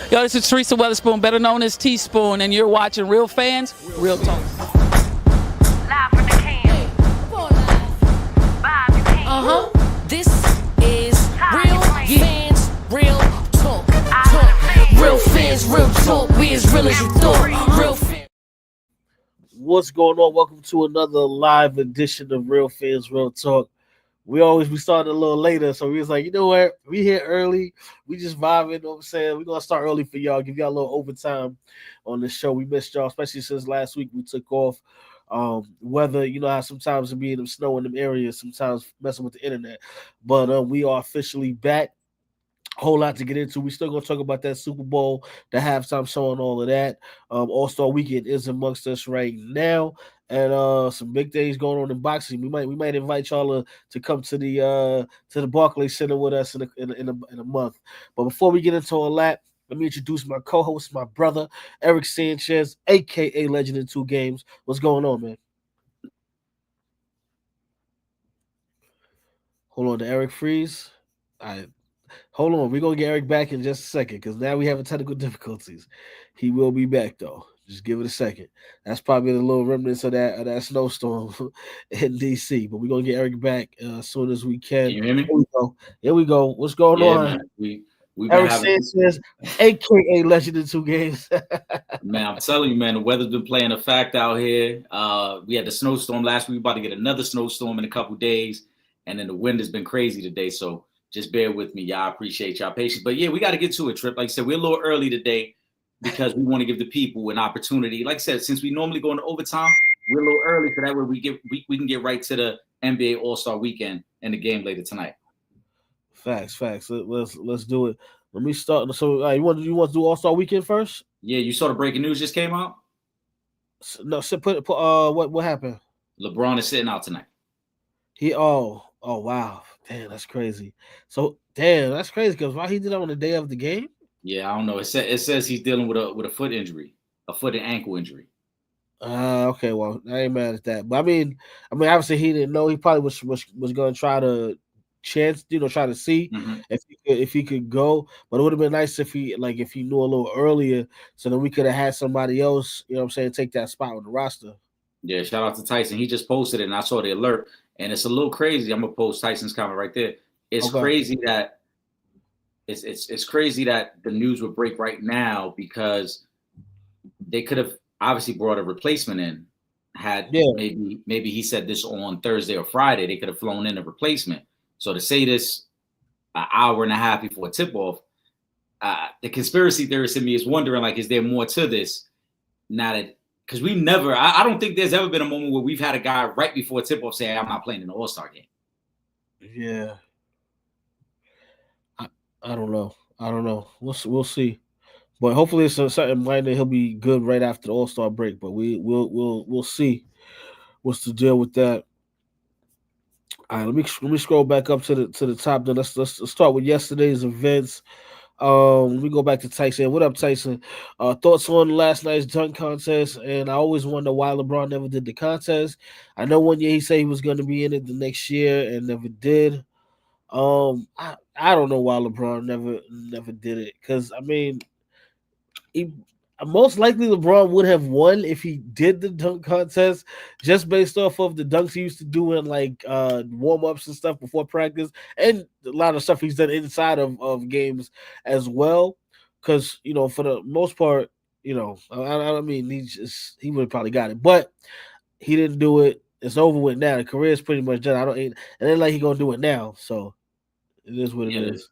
Yo, this is Teresa Weatherspoon, better known as Teaspoon, and you're watching Real Fans, Real Talk. Live from the can. Vibe you can. This is Real Fans, Real Talk. Real fans, real talk. We as real as you thought. Real fans. What's going on? Welcome to another live edition of Real Fans, Real Talk. We started a little later, so we was like, you know what? We here early. We just vibing, you know what I'm saying? We're going to start early for y'all, give y'all a little overtime on the show. We missed y'all, especially since last week we took off. Weather, you know how sometimes it be in them snow in them areas, sometimes messing with the internet. But we are officially back. Whole lot to get into. We still gonna talk about that Super Bowl, the halftime show, and all of that. All-Star Weekend is amongst us right now, and some big things going on in boxing. We might invite y'all to come to the Barclays Center with us in a month. But before we get into all that, let me introduce my co-host, my brother Eric Sanchez, aka Legend in Two Games. What's going on, man? Hold on, to Eric Freeze. Hold on, we're gonna get Eric back in just a second because now we have technical difficulties. He will be back though. Just give it a second. That's probably the little remnants of that snowstorm in DC. But we're gonna get Eric back as soon as we can. Can you hear me? Here we go. Here we go. What's going on? Man. We've Eric been Sanchez, aka Legend in Two Games. man, I'm telling you, man, the weather's been playing a fact out here. We had the snowstorm last week. We're about to get another snowstorm in a couple days, and then the wind has been crazy today. So just bear with me, y'all. I appreciate y'all patience. But yeah, we got to get to it, Trip. Like I said, we're a little early today because we want to give the people an opportunity. Like I said, since we normally go into overtime, we're a little early so that way we can get right to the NBA All-Star Weekend and the game later tonight. Facts. Let's do it. Let me start. So you want to do All-Star Weekend first? Yeah, you saw the breaking news just came out? No, what happened? LeBron is sitting out tonight. Oh wow. Damn, that's crazy. So that's crazy because why he did that on the day of the game? Yeah, I don't know. It says he's dealing with a foot injury, a foot and ankle injury. Okay, well, I ain't mad at that. But I mean, obviously he didn't know. He probably was going to try to try to see if he could go. But it would have been nice if he knew a little earlier, so that we could have had somebody else, you know what I'm saying, take that spot on the roster. Yeah, shout out to Tyson. He just posted it, and I saw the alert. And it's a little crazy. I'm gonna post Tyson's comment right there. It's crazy that it's crazy that the news would break right now because they could have obviously brought a replacement in. Maybe he said this on Thursday or Friday. They could have flown in a replacement. So to say this an hour and a half before tip-off, the conspiracy theorist in me is wondering, like, is there more to this? Now that because I don't think there's ever been a moment where we've had a guy right before tip-off say, I'm not playing in the All-Star game. Yeah. I don't know. We'll see. But hopefully it's something minor. He'll be good right after the All-Star break. But we'll see what's the deal with that. All right, let me scroll back up to the top. Then let's start with yesterday's events. Let me go back to Tyson. What up, Tyson? Thoughts on last night's dunk contest? And I always wonder why LeBron never did the contest. I know one year he said he was going to be in it the next year and never did. I don't know why LeBron never did it because most likely LeBron would have won if he did the dunk contest just based off of the dunks he used to do in like warm-ups and stuff before practice and a lot of stuff he's done inside of games as well. Because, for the most part, he would have probably got it. But he didn't do it. It's over with now. The career is pretty much done. And then like he gonna do it now. So it is what it is.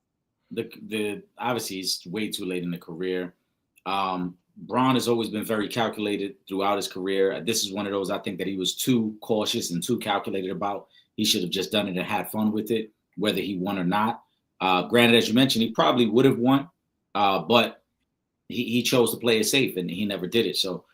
Obviously it's way too late in the career. Bron has always been very calculated throughout his career. This is one of those I think that he was too cautious and too calculated about. He should have just done it and had fun with it, whether he won or not. Granted, as you mentioned, he probably would have won, but he chose to play it safe and he never did it. So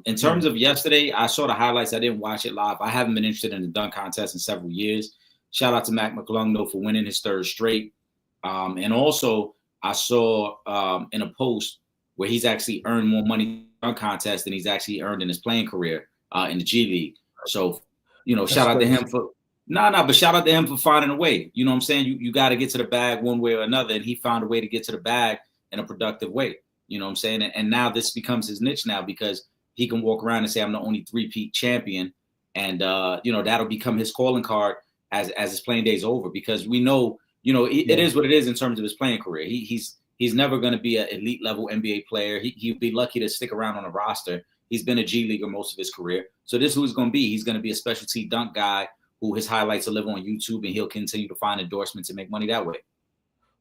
in terms of yesterday, I saw the highlights. I didn't watch it live. I haven't been interested in the dunk contest in several years. Shout out to Mac McClung, though, for winning his third straight. And also, I saw in a post where he's actually earned more money in the dunk contest than he's actually earned in his playing career in the G League. So, shout out to him for but shout out to him for finding a way. You know what I'm saying? You got to get to the bag one way or another, and he found a way to get to the bag in a productive way. You know what I'm saying? And now this becomes his niche now because he can walk around and say, I'm the only three-peat champion. And, that'll become his calling card as his playing days over, because we know, it is what it is in terms of his playing career. He's never going to be an elite level NBA player. He'd be lucky to stick around on a roster. He's been a G leaguer most of his career. So this is who he's going to be. He's going to be a specialty dunk guy who his highlights will live on YouTube, and he'll continue to find endorsements and make money that way.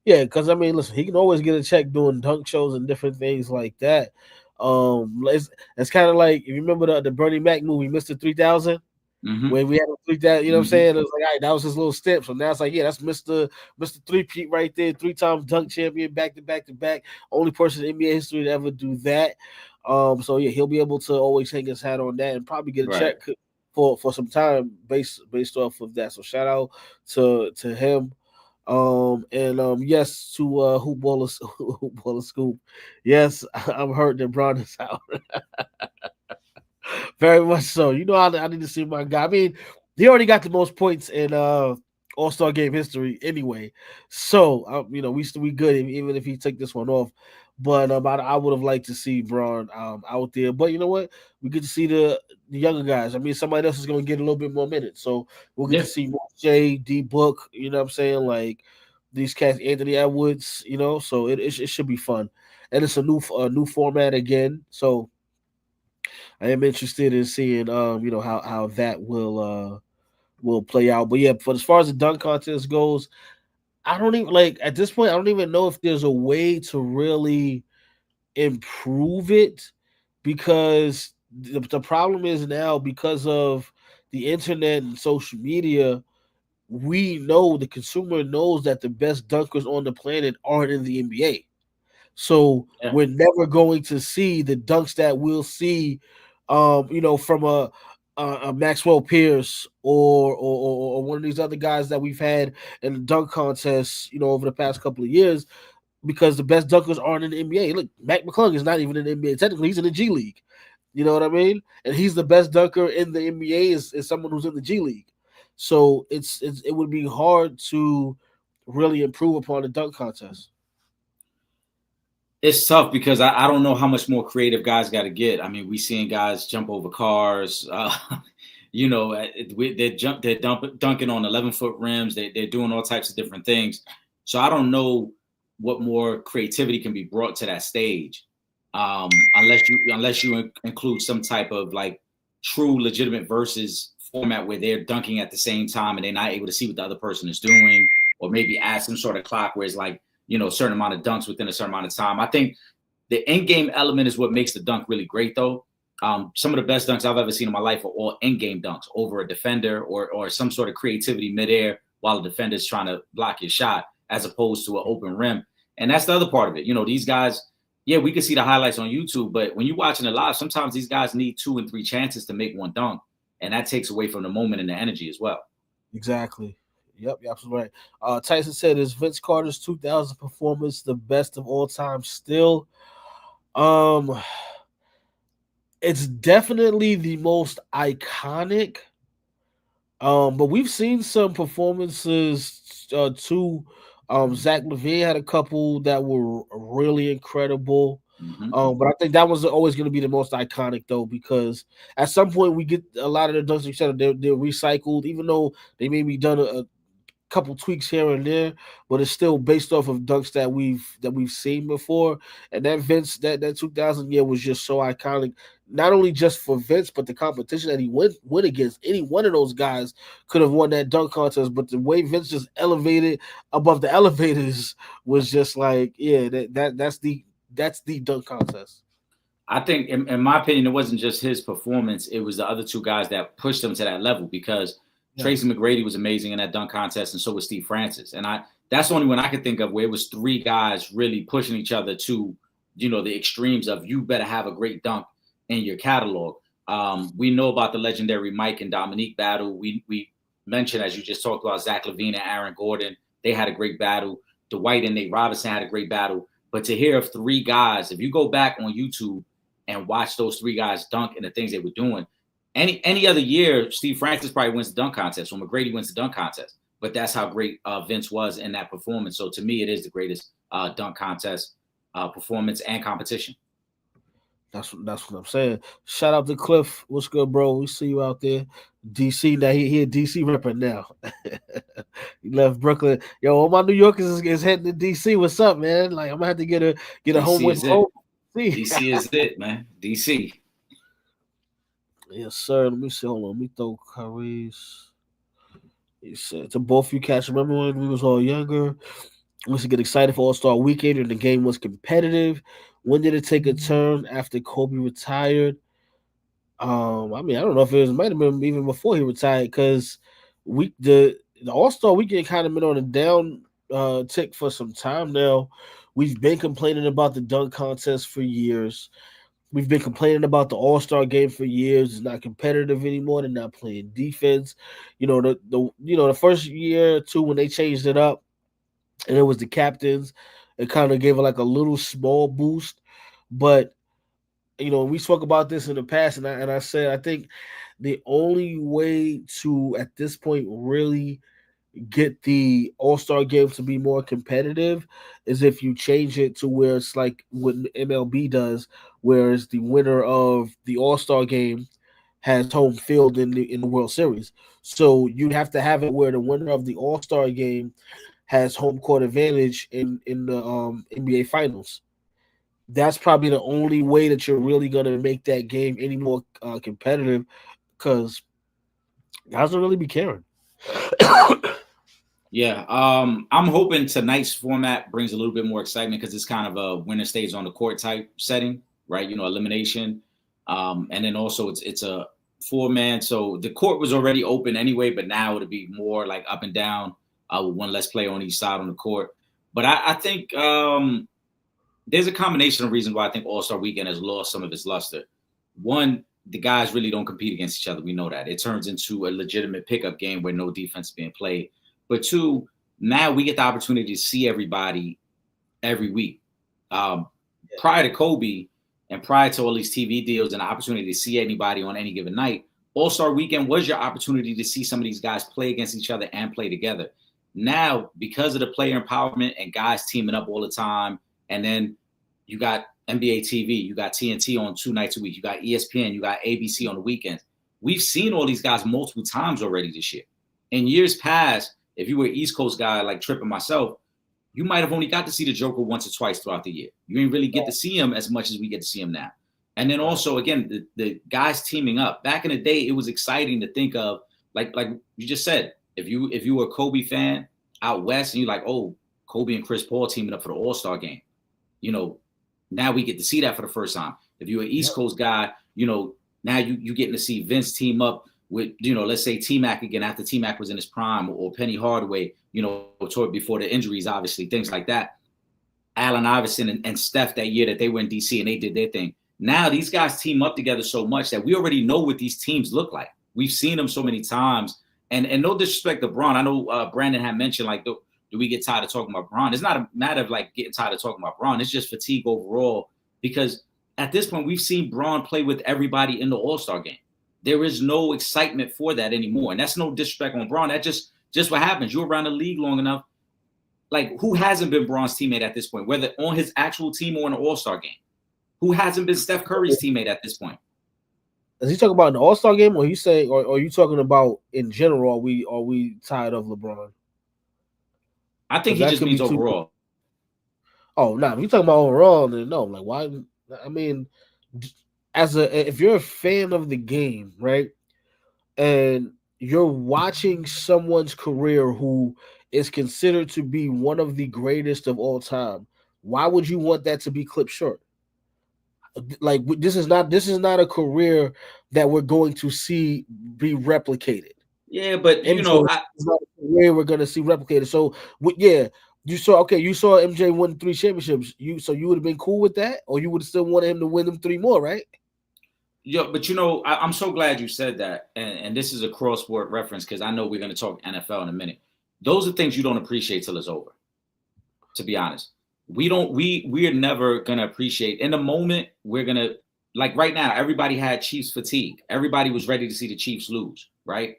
Yeah, because I mean, listen, he can always get a check doing dunk shows and different things like that. It's kind of like, if you remember the Bernie Mac movie, Mr. 3000, when we had a 3000, you know what I'm saying? It was like, all right, that was his little step. So now it's like, yeah, that's Mr. Three-peat right there, 3-time dunk champion, back to back. Only person in NBA history to ever do that. So yeah, he'll be able to always hang his hat on that and probably get a check for some time based off of that. So shout out to him. Yes, to Hoopballer Scoop. Yes, I'm hurt that Bron is out. Very much so. I need to see my guy. I mean, he already got the most points in All-Star game history anyway. So we good even if he took this one off. But I would have liked to see Bron out there. But you know what? We get to see the younger guys. I mean, somebody else is going to get a little bit more minutes. So we'll get to see J, D Book, you know what I'm saying? Like these cats, Anthony Edwards, so it should be fun. And it's a new format again. So I am interested in seeing how that will play out. But yeah, as far as the dunk contest goes, I don't even at this point, I don't even know if there's a way to really improve it, because the problem is now, because of the internet and social media, we know, the consumer knows, that the best dunkers on the planet aren't in the NBA. So we're never going to see the dunks that we'll see, from a Maxwell Pierce or one of these other guys that we've had in the dunk contests, over the past couple of years, because the best dunkers aren't in the NBA. Look, Mac McClung is not even in the NBA. Technically, he's in the G League. You know what I mean? And he's the best dunker in the NBA is someone who's in the G League. So it would be hard to really improve upon the dunk contest. It's tough because I don't know how much more creative guys got to get. I mean, we seeing guys jump over cars. They're dunking on 11-foot rims. They're doing all types of different things. So I don't know what more creativity can be brought to that stage, unless you include some type of like true legitimate versus format where they're dunking at the same time and they're not able to see what the other person is doing, or maybe add some sort of clock where it's like, a certain amount of dunks within a certain amount of time. I think the in-game element is what makes the dunk really great, though. Some of the best dunks I've ever seen in my life are all in-game dunks over a defender or some sort of creativity midair while a defender's trying to block your shot, as opposed to an open rim. And that's the other part of it. These guys, we can see the highlights on YouTube, but when you're watching it live, sometimes these guys need 2 and 3 chances to make one dunk, and that takes away from the moment and the energy as well. Exactly. Yep, you're absolutely right. Tyson said, is Vince Carter's 2000 performance the best of all time still? It's definitely the most iconic. But we've seen some performances too. Zach LaVine had a couple that were really incredible. But I think that was always going to be the most iconic, though, because at some point we get a lot of the dunks, they're recycled, even though they may be done a couple tweaks here and there, but it's still based off of dunks that we've seen before. And that Vince, that 2000 year was just so iconic, not only just for Vince, but the competition that he went against. Any one of those guys could have won that dunk contest, but the way Vince just elevated above the elevators was just like, that's the dunk contest. I think, in my opinion, it wasn't just his performance; it was the other 2 guys that pushed him to that level, because Tracy McGrady was amazing in that dunk contest, and so was Steve Francis. And that's the only one I could think of where it was 3 guys really pushing each other to, the extremes of, you better have a great dunk in your catalog. We know about the legendary Mike and Dominique battle. We mentioned, as you just talked about, Zach LaVine and Aaron Gordon. They had a great battle. Dwight and Nate Robinson had a great battle. But to hear of 3 guys, if you go back on YouTube and watch those 3 guys dunk and the things they were doing, any other year, Steve Francis probably wins the dunk contest, or McGrady wins the dunk contest. But that's how great Vince was in that performance. So to me, it is the greatest dunk contest performance and competition. That's what I'm saying. Shout out to Cliff. What's good, bro? We see you out there. DC now. He a DC rapper now. He left Brooklyn. Yo, all my New Yorkers is heading to DC. What's up, man? Like I'm gonna have to get a home DC with is it. home. DC is it, man. DC. Yes, sir. Let me see. Hold on. Let me throw Curry's. He said to both you cats. Remember when we was all younger? We used to get excited for All-Star Weekend and the game was competitive. When did it take a turn after Kobe retired? I mean, I don't know if it might have been even before he retired because the All-Star Weekend kind of been on a down tick for some time now. We've been complaining about the dunk contest for years. We've been complaining about the All-Star game for years. It's not competitive anymore. They're not playing defense. You know, the first year or two when they changed it up, and it was the captains. It kind of gave it like a little small boost. But, you know, we spoke about this in the past, and I said I think the only way to, at this point, really get the All-Star game to be more competitive is if you change it to where it's like what MLB does, whereas the winner of the All-Star game has home field in the World Series. So you'd have to have it where the winner of the All-Star game has home court advantage in the NBA Finals. That's probably the only way that you're really going to make that game any more competitive because guys don't really be caring. Yeah, I'm hoping tonight's format brings a little bit more excitement because it's kind of a winner stays on the court type setting, right? You know, elimination, and then also it's a 4-man. So the court was already open anyway, but now it'll be more like up and down with one less player on each side on the court. But I think there's a combination of reasons why I think All-Star Weekend has lost some of its luster. One, the guys really don't compete against each other. We know that. It turns into a legitimate pickup game where no defense is being played. But two, now we get the opportunity to see everybody every week. Prior to Kobe and prior to all these TV deals and the opportunity to see anybody on any given night, All-Star Weekend was your opportunity to see some of these guys play against each other and play together. Now, because of the player empowerment and guys teaming up all the time, and then you got NBA TV, you got TNT on 2 nights a week, you got ESPN, you got ABC on the weekends. We've seen all these guys multiple times already this year. In years past, if you were an East Coast guy like Trip and myself, you might have only got to see the Joker once or twice throughout the year. You didn't really get to see him as much as we get to see him now. And then also, again, the guys teaming up. Back in the day, it was exciting to think of, like you just said, if you were a Kobe fan out west and you're like, oh, Kobe and Chris Paul teaming up for the All-Star game. You know, now we get to see that for the first time. If you're an East Coast guy, you know, now you getting to see Vince team up with, you know, let's say T-Mac again after T-Mac was in his prime, or Penny Hardaway, you know, before the injuries, obviously, things like that. Allen Iverson and Steph that year that they were in DC and they did their thing. Now these guys team up together so much that we already know what these teams look like. We've seen them so many times. And no disrespect to Bron. I know Brandon had mentioned, like, do we get tired of talking about Bron? It's not a matter of, like, getting tired of talking about Bron. It's just fatigue overall because at this point, we've seen Bron play with everybody in the All-Star game. There is no excitement for that anymore. And that's no disrespect on Bron. That just what happens. You're around the league long enough. Like, who hasn't been Bron's teammate at this point, whether on his actual team or in the All-Star game? Who hasn't been Steph Curry's teammate at this point? Is he talking about in the All-Star game, or you say, or are you talking about in general? Are we tired of LeBron? I think he just means overall. Oh, no, if you're talking about overall, then no. Like, why? I mean, if you're a fan of the game, right, and you're watching someone's career who is considered to be one of the greatest of all time, why would you want that to be clipped short? Like, this is not a career that we're going to see be replicated. Yeah, but you know, it's not a career we're going to see replicated. So, yeah, you saw MJ win 3 championships. You would have been cool with that, or you would have still wanted him to win them 3 more, right? Yeah, but you know, I'm so glad you said that, and this is a cross-sport reference because I know we're going to talk NFL in a minute. Those are things you don't appreciate till it's over. To be honest, we're never going to appreciate in the moment. We're going to, like, right now, everybody had Chiefs fatigue. Everybody was ready to see the Chiefs lose, right?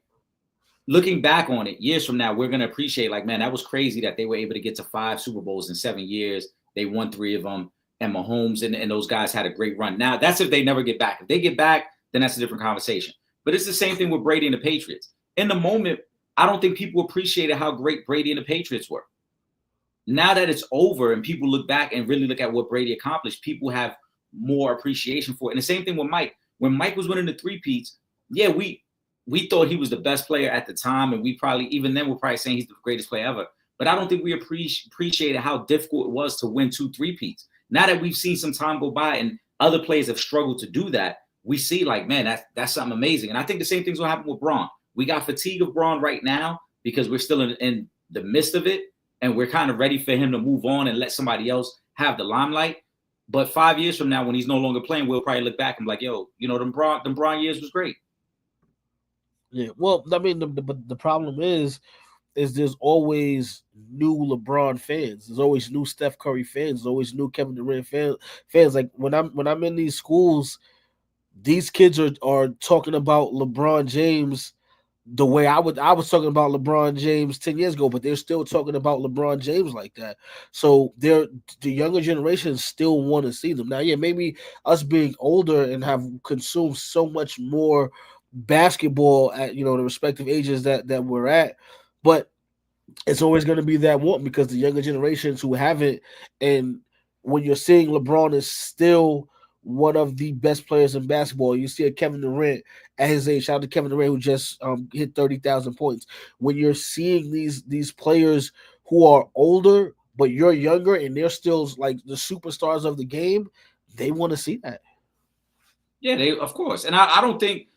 Looking back on it, years from now, we're going to appreciate, like, man, that was crazy that they were able to get to 5 Super Bowls in 7 years. They won 3 of them. and Mahomes and those guys had a great run. Now, that's if they never get back. If they get back, then that's a different conversation. But it's the same thing with Brady and the Patriots. In the moment, I don't think people appreciated how great Brady and the Patriots were. Now that it's over and people look back and really look at what Brady accomplished, people have more appreciation for it. And the same thing with Mike. When Mike was winning the three-peats, yeah, we thought he was the best player at the time, and we probably, even then, we're probably saying he's the greatest player ever. But I don't think we appreciated how difficult it was to win 2 3-peats. Now that we've seen some time go by and other players have struggled to do that, we see like, man, that's something amazing. And I think the same thing's going to happen with Braun. We got fatigue of Braun right now because we're still in the midst of it, and we're kind of ready for him to move on and let somebody else have the limelight. But 5 years from now, when he's no longer playing, we'll probably look back and be like, yo, you know, them Braun years was great. Yeah, well, I mean, the problem is there's always new LeBron fans. There's always new Steph Curry fans. There's always new Kevin Durant fans. Like when I'm in these schools, these kids are talking about LeBron James the way I was talking about LeBron James 10 years ago, but they're still talking about LeBron James like that. So the younger generation still want to see them. Now, yeah, maybe us being older and have consumed so much more basketball at, you know, the respective ages that we're at, but it's always going to be that one because the younger generations who haven't, and when you're seeing LeBron is still one of the best players in basketball, you see a Kevin Durant at his age. Shout out to Kevin Durant who just hit 30,000 points. When you're seeing these players who are older but you're younger and they're still like the superstars of the game, they want to see that. Yeah, they of course, and I don't think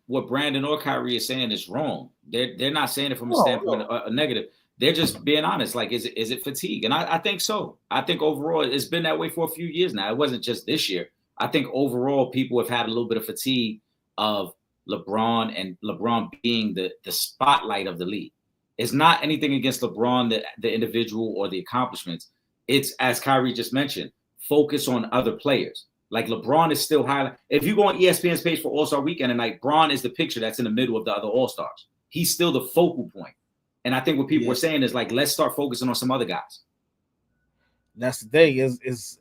what Brandon or Kyrie is saying is wrong. They're not saying it from a standpoint of a negative. They're just being honest. Like, is it fatigue? And I think so. I think overall it's been that way for a few years now. It wasn't just this year. I think overall people have had a little bit of fatigue of LeBron and LeBron being the spotlight of the league. It's not anything against LeBron, the individual or the accomplishments. It's, as Kyrie just mentioned, focus on other players. Like LeBron is still high. If you go on ESPN's page for All-Star Weekend and like Bron is the picture that's in the middle of the other All-Stars. He's still the focal point. And I think what people were saying is like, let's start focusing on some other guys. That's the thing is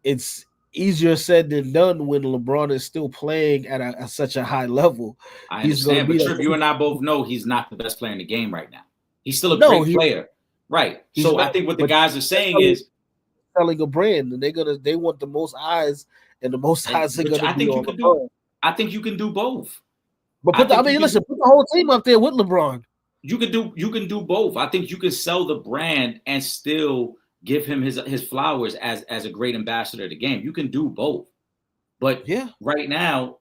it's easier said than done when LeBron is still playing at such a high level. I understand, but Trip, you and I both know he's not the best player in the game right now. He's still a great player. Right. So I think what the guys are saying is selling a brand, and they want the most eyes, and the most eyes are gonna be on LeBron. I think you can do both. But put the whole team up there with LeBron. You can do both. I think you can sell the brand and still give him his flowers as a great ambassador of the game. You can do both. But right now,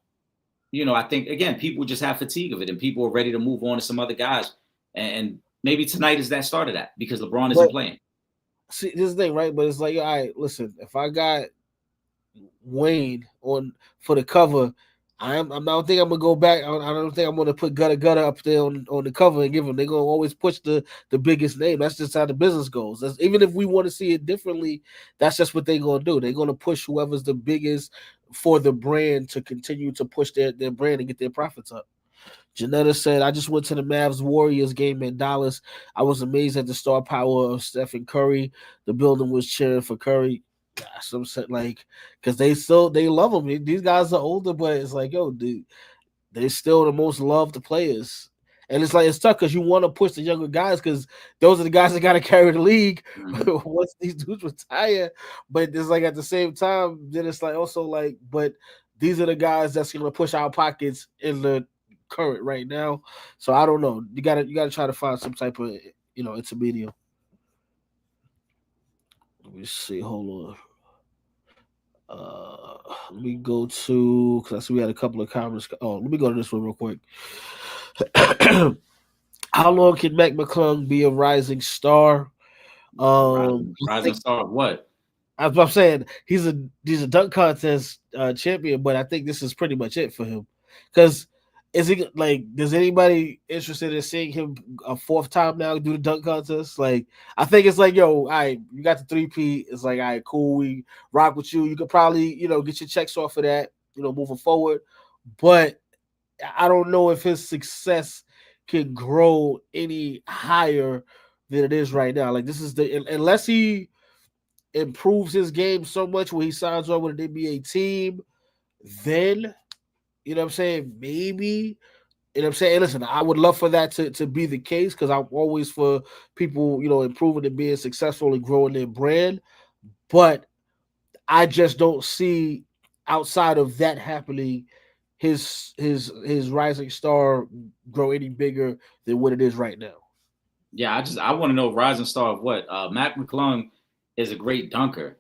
you know, I think again, people just have fatigue of it and people are ready to move on to some other guys. And maybe tonight is that start of that because LeBron isn't playing. See, this is the thing, right? But it's like, all right, listen, if I got Wayne on for the cover, I don't think I'm gonna go back. I don't think I'm gonna put Gutter up there on the cover and give them. They're gonna always push the biggest name. That's just how the business goes. Even if we want to see it differently, that's just what they're gonna do. They're gonna push whoever's the biggest for the brand to continue to push their brand and get their profits up. Janetta said, I just went to the Mavs Warriors game in Dallas. I was amazed at the star power of Stephen Curry. The building was cheering for Curry. Gosh, I'm saying, like, because they love him. These guys are older, but it's like, yo, dude, they're still the most loved players. And it's like, it's tough because you want to push the younger guys because those are the guys that got to carry the league once these dudes retire. But it's like at the same time, then it's like also like, but these are the guys that's going to push our pockets in the current right now. So I don't know. You gotta try to find some type of, you know, intermediate. Let me see. Hold on. Let me go to, because I see we had a couple of comments. Oh, let me go to this one real quick. How long can Mac McClung be a rising star? Rising star of what? I'm saying he's a dunk contest champion, but I think this is pretty much it for him. Because is he like? Does anybody interested in seeing him a fourth time now do the dunk contest? Like, I think it's like, yo, all right, you got the 3P. It's like, all right, cool, we rock with you. You could probably, you know, get your checks off of that, you know, moving forward. But I don't know if his success can grow any higher than it is right now. Like, this is unless he improves his game so much when he signs on with an NBA team, then you know what I'm saying, maybe. You know what I'm saying? Listen, I would love for that to be the case because I'm always for people, improving and being successful and growing their brand. But I just don't see outside of that happening his rising star grow any bigger than what it is right now. Yeah, I want to know rising star of what? Mac McClung is a great dunker,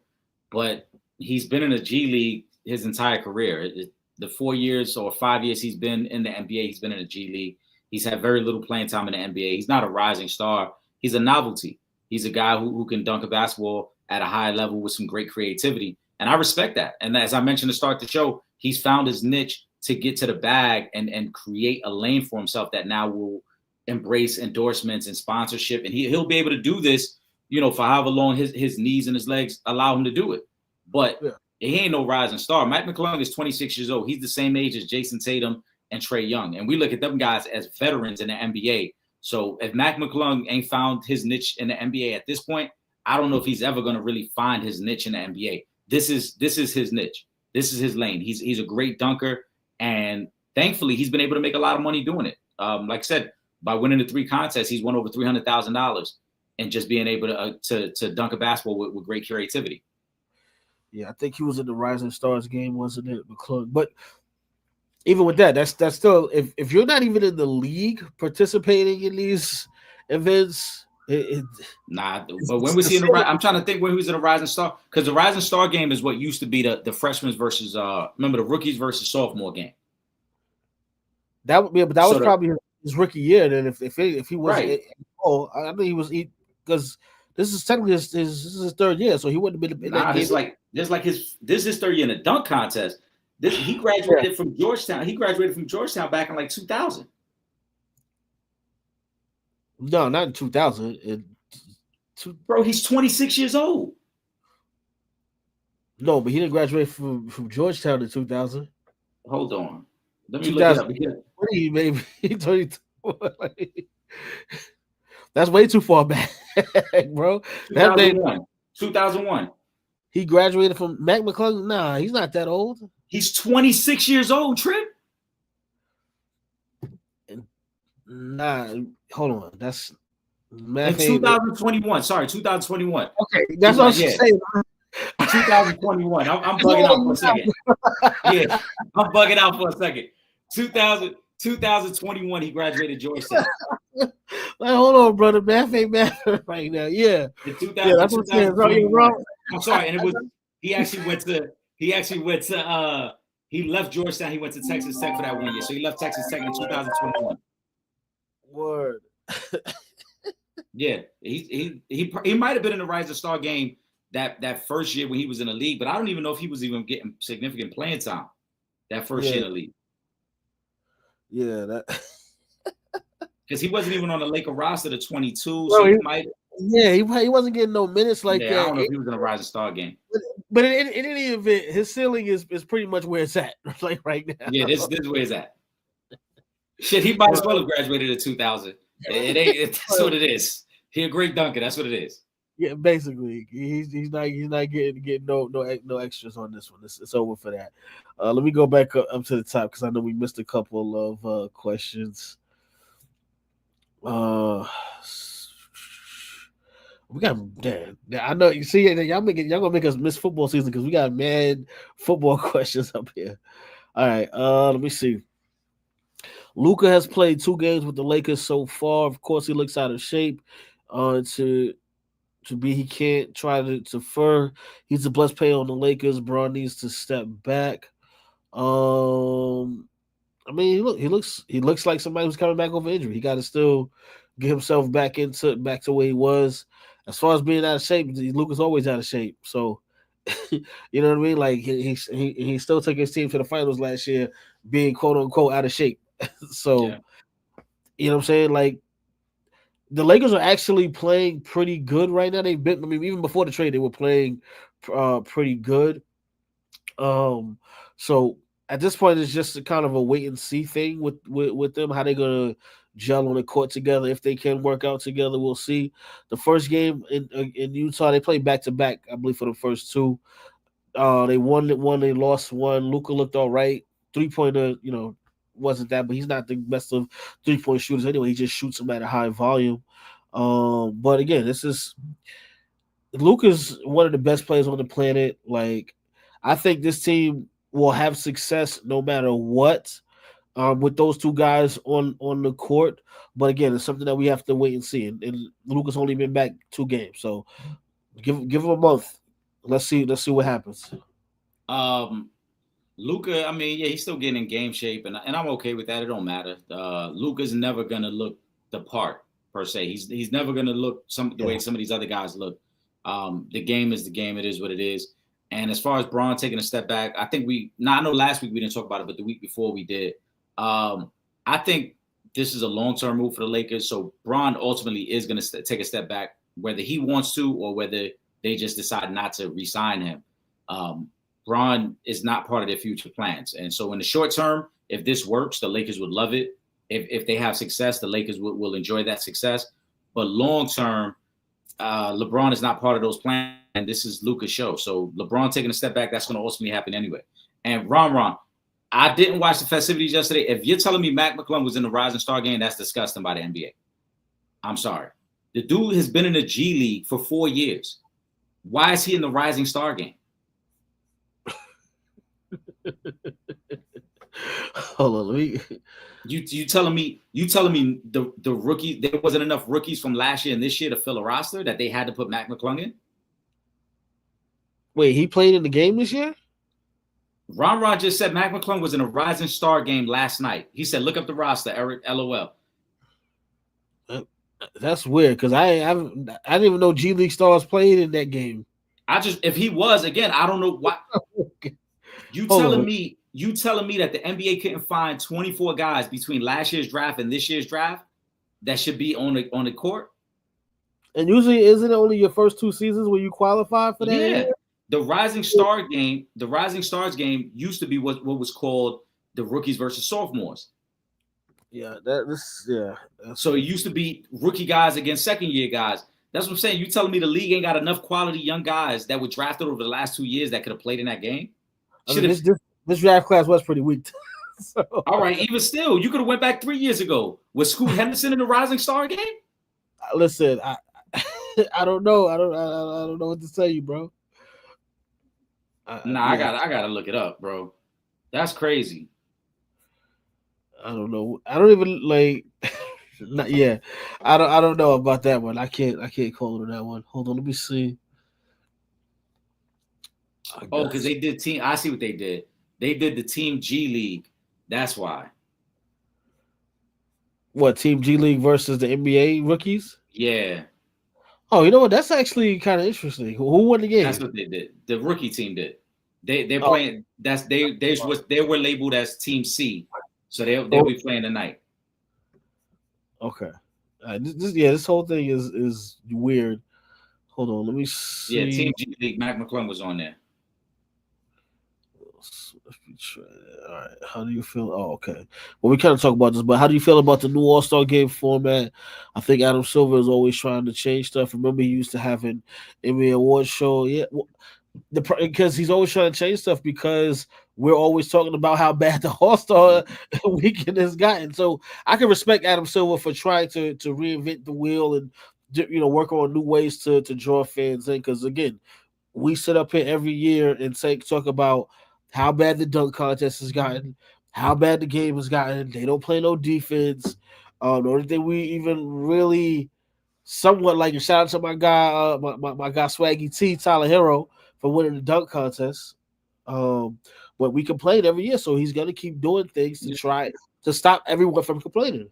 but he's been in the G League his entire career. The 4 years or 5 years he's been in the NBA, he's been in the G League. He's had very little playing time in the NBA. He's not a rising star. He's a novelty. He's a guy who can dunk a basketball at a high level with some great creativity. And I respect that. And as I mentioned to start the show, he's found his niche to get to the bag and create a lane for himself that now will embrace endorsements and sponsorship. And he'll be able to do this, for however long his knees and his legs allow him to do it. But he ain't no rising star. Mike McClung is 26 years old. He's the same age as Jason Tatum and Trae Young. And we look at them guys as veterans in the NBA. So if Mac McClung ain't found his niche in the NBA at this point, I don't know if he's ever going to really find his niche in the NBA. This is his niche. This is his lane. He's a great dunker. And thankfully, he's been able to make a lot of money doing it. Like I said, by winning the 3 contests, he's won over $300,000 and just being able to dunk a basketball with great creativity. Yeah, I think he was in the Rising Stars game, wasn't it, McClung? But even with that, that's still if you're not even in the league participating in these events, but when we see I'm trying to think when he was in a Rising Star, because the Rising Star game is what used to be the freshmen versus remember the rookies versus sophomore game. That was probably his rookie year. Then if he was, right. I think he was because this is technically his 3rd year, so he wouldn't have been. This is his 3rd year in a dunk contest. He graduated from Georgetown. He graduated from Georgetown back in like 2000. No, not in 2000. Bro, he's 26 years old. No, but he didn't graduate from Georgetown in 2000. Hold on. Let me look it up. Maybe 22. That's way too far back, bro. 2001. He graduated from Mac McClung. Nah, he's not that old. He's 26 years old, Trip. Nah, hold on. That's in 2021. Sorry, 2021. Okay, that's what I was saying. 2021. I'm bugging out for a second. Yeah, I'm bugging out for a second. 2021, he graduated Georgetown. Like, hold on, brother. Math ain't math right now. Yeah. That's what I'm saying. I'm sorry, and it was he left Georgetown. He went to Texas Tech for that 1 year. So he left Texas Tech in 2021. Word. Yeah, he might have been in the Rising Star game that first year when he was in the league, but I don't even know if he was even getting significant playing time that first year in the league. Yeah, that because he wasn't even on the Laker roster to 22. Bro, so he might. Yeah, he wasn't getting no minutes like that. I don't know if he was in a Rising Star game. But in any event, his ceiling is pretty much where it's at, like right now. Yeah, this is where it's at. Shit, he might as well have graduated in 2000. That's what it is. He a great dunker. That's what it is. Yeah, basically, he's not getting no extras on this one. It's over for that. Let me go back up to the top because I know we missed a couple of questions. We got I know you see y'all gonna make us miss football season because we got mad football questions up here. All right, let me see. Luka has played 2 games with the Lakers so far. Of course, he looks out of shape. He can't try to defer. He's the best player on the Lakers. Bron needs to step back. I mean, he looks like somebody who's coming back over injury. He got to still get himself back to where he was. As far as being out of shape, Luka's always out of shape. So, you know what I mean? Like he still took his team to the finals last year, being quote unquote out of shape. So, yeah. You know what I'm saying? Like the Lakers are actually playing pretty good right now. They've been, even before the trade, they were playing pretty good. So at this point, it's just a kind of a wait and see thing with them, how they're gonna gel on the court together. If they can work out together, we'll see. The first game in Utah, they played back to back, I believe, for the first two. They won one, they lost one. Luka looked all right. 3-pointer, wasn't that, but he's not the best of 3-point shooters anyway. He just shoots them at a high volume. But again, Luka's one of the best players on the planet. Like, I think this team will have success no matter what, with those two guys on the court. But again, it's something that we have to wait and see. And Luka's only been back 2 games, so give him a month. Let's see what happens. Luka, I mean, yeah, he's still getting in game shape, and I'm okay with that. It don't matter. Luka's never gonna look the part per se. He's never gonna look the way some of these other guys look. The game is the game. It is what it is. And as far as Bron taking a step back, I think I know last week we didn't talk about it, but the week before we did. I think this is a long-term move for the Lakers. So Bron ultimately is going to take a step back, whether he wants to or whether they just decide not to re-sign him. Bron is not part of their future plans. And so in the short term, if this works, the Lakers would love it. If they have success, the Lakers will enjoy that success. But long-term, LeBron is not part of those plans, and this is Luka's show. So LeBron taking a step back, that's going to ultimately happen anyway. And Ron, I didn't watch the festivities yesterday. If you're telling me Mac McClung was in the Rising Star game, that's disgusting by the NBA. I'm sorry. The dude has been in the G League for 4 years. Why is he in the Rising Star game? Hold on, let me. You telling me the rookie, there wasn't enough rookies from last year and this year to fill a roster that they had to put Mac McClung in? Wait, he played in the game this year? Ron just said Mac McClung was in a Rising Star game last night. He said, look up the roster, Eric, LOL. That's weird because I didn't even know G League stars played in that game. If he was, again, I don't know why. You telling me that the NBA couldn't find 24 guys between last year's draft and this year's draft that should be on the court? And usually, isn't it only your first 2 seasons where you qualify for that? Yeah. The Rising Stars game used to be what was called the rookies versus sophomores. Yeah, So it used to be rookie guys against second-year guys. That's what I'm saying. You telling me the league ain't got enough quality young guys that were drafted over the last 2 years that could have played in that game? I mean, this draft class was pretty weak. So. All right, even still, you could have went back 3 years ago. Was Scoot Henderson in the Rising Star game? Listen, I don't know. I don't know what to tell you, bro. I gotta look it up, bro. That's crazy. I don't know. I don't even like. I don't know about that one. I can't call it on that one. Hold on, let me see. Because they did team. I see what they did. They did the Team G League. That's why. What, Team G League versus the NBA rookies? Yeah. Oh, you know what? That's actually kind of interesting. Who won the game? That's what they did. The rookie team did. They're playing. They were labeled as Team C, so they'll be playing tonight. Okay. This whole thing is weird. Hold on, let me see. Yeah, Team G League. Mac McClung was on there. Let me try. All right. How do you feel? Oh, okay. Well, we kind of talk about this, but how do you feel about the new All-Star game format? I think Adam Silver is always trying to change stuff. Remember, he used to have an NBA award show. Yeah, because he's always trying to change stuff because we're always talking about how bad the All-Star weekend has gotten. So I can respect Adam Silver for trying to reinvent the wheel and work on new ways to draw fans in. Because again, we sit up here every year and talk about how bad the dunk contest has gotten, how bad the game has gotten. They don't play no defense. The only thing we even really somewhat like, shout out to my guy, my guy Swaggy T, Tyler Hero, for winning the dunk contest. But we complain every year, so he's gonna keep doing things to try to stop everyone from complaining.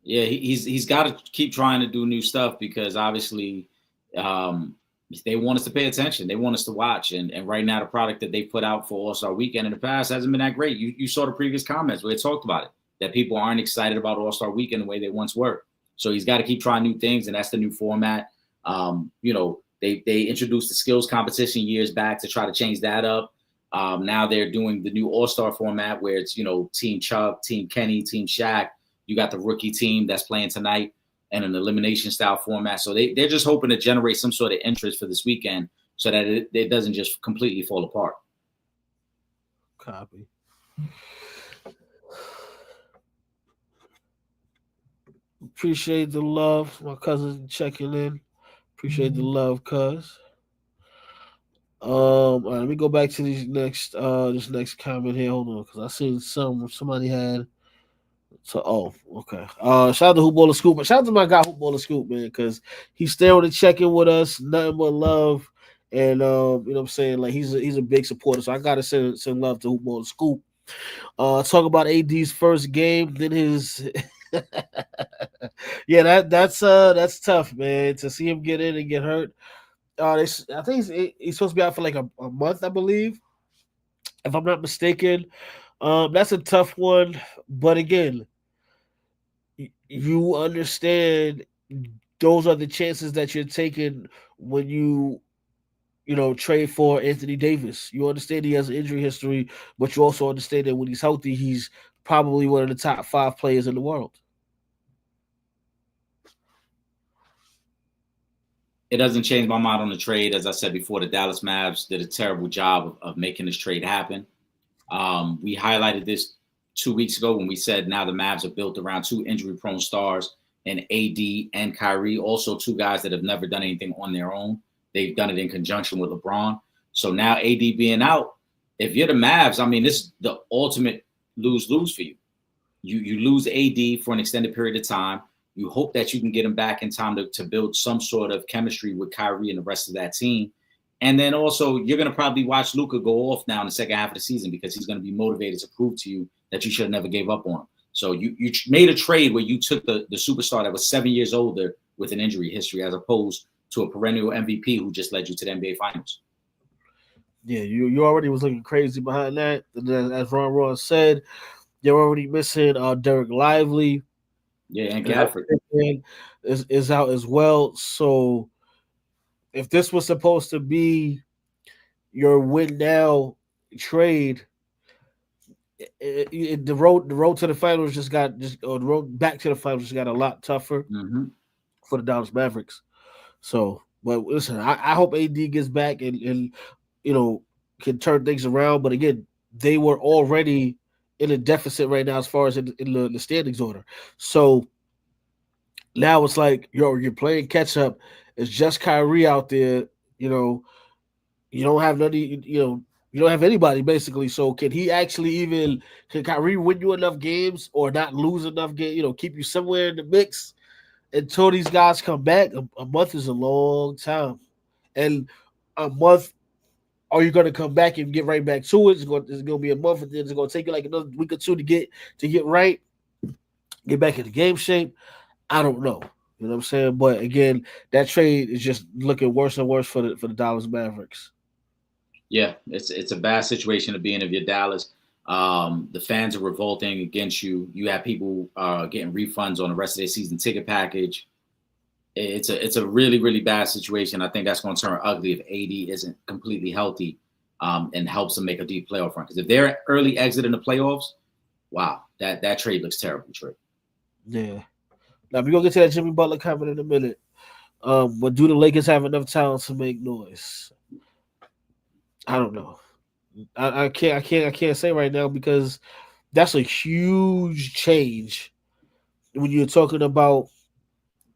Yeah, he's got to keep trying to do new stuff because obviously they want us to pay attention. They want us to watch. And right now, the product that they put out for All-Star Weekend in the past hasn't been that great. You saw the previous comments where they talked about it, that people aren't excited about All-Star Weekend the way they once were. So he's got to keep trying new things, and that's the new format. They introduced the skills competition years back to try to change that up. Now they're doing the new All-Star format where it's, Team Chuck, Team Kenny, Team Shaq, You got the rookie team that's playing tonight in an elimination style format. So they're just hoping to generate some sort of interest for this weekend so that it doesn't just completely fall apart. Copy. Appreciate the love. My cousin checking in. Appreciate the love, cuz. All right, let me go back to this next comment here. Hold on, because I seen somebody had. So okay. Shout out to Hoopball Scoop. Shout out to my guy Hoopball Scoop, man, because he's still to check in with us. Nothing but love. And you know what I'm saying? Like he's a big supporter. So I gotta send love to Hoopball Scoop. Talk about AD's first game, then his yeah, that's tough, man. To see him get in and get hurt. I think he's supposed to be out for like a month, I believe, if I'm not mistaken. That's a tough one, but again, you understand those are the chances that you're taking when you trade for Anthony Davis. You understand he has an injury history, but you also understand that when he's healthy, he's probably one of the top 5 players in the world. It doesn't change my mind on the trade. As I said before, the Dallas Mavs did a terrible job of making this trade happen. We highlighted this 2 weeks ago when we said now the Mavs are built around 2 injury-prone stars and AD and Kyrie, also 2 guys that have never done anything on their own. They've done it in conjunction with LeBron. So now AD being out, if you're the Mavs, I mean, this is the ultimate lose-lose for you. You lose AD for an extended period of time. You hope that you can get him back in time to build some sort of chemistry with Kyrie and the rest of that team. And then also, you're going to probably watch Luka go off now in the second half of the season because he's going to be motivated to prove to you that you should have never gave up on him. So you made a trade where you took the superstar that was 7 years older with an injury history as opposed to a perennial MVP who just led you to the NBA Finals. Yeah, you already was looking crazy behind that. And then, as Ron Ross said, they're already missing Derek Lively. Yeah, and Gafford is out as well. So if this was supposed to be your win now trade, the road to the finals the road back to the finals just got a lot tougher for the Dallas Mavericks. So, but listen, I hope AD gets back and can turn things around. But again, they were already in a deficit right now as far as in the standings order. So now it's like you're playing catch up. It's just Kyrie out there. You don't have you don't have anybody basically. So can Kyrie win you enough games or not lose enough games? Keep you somewhere in the mix until these guys come back. A month is a long time, and a month. Are you going to come back and get right back to it? It's going to be a month, and then it's going to take you like another week or two to get right, get back into game shape. I don't know. You know what I'm saying? But again, that trade is just looking worse and worse for the Dallas Mavericks. Yeah, it's a bad situation to be in if you're Dallas. The fans are revolting against you. You have people getting refunds on the rest of their season ticket package. It's a really, really bad situation. I think that's going to turn ugly if AD isn't completely healthy and helps them make a deep playoff run. Because if they're early exit in the playoffs, wow, that trade looks terrible, Trip. Yeah. Now, we're going to get to that Jimmy Butler comment in a minute. But do the Lakers have enough talent to make noise? I don't know. I can't say right now because that's a huge change when you're talking about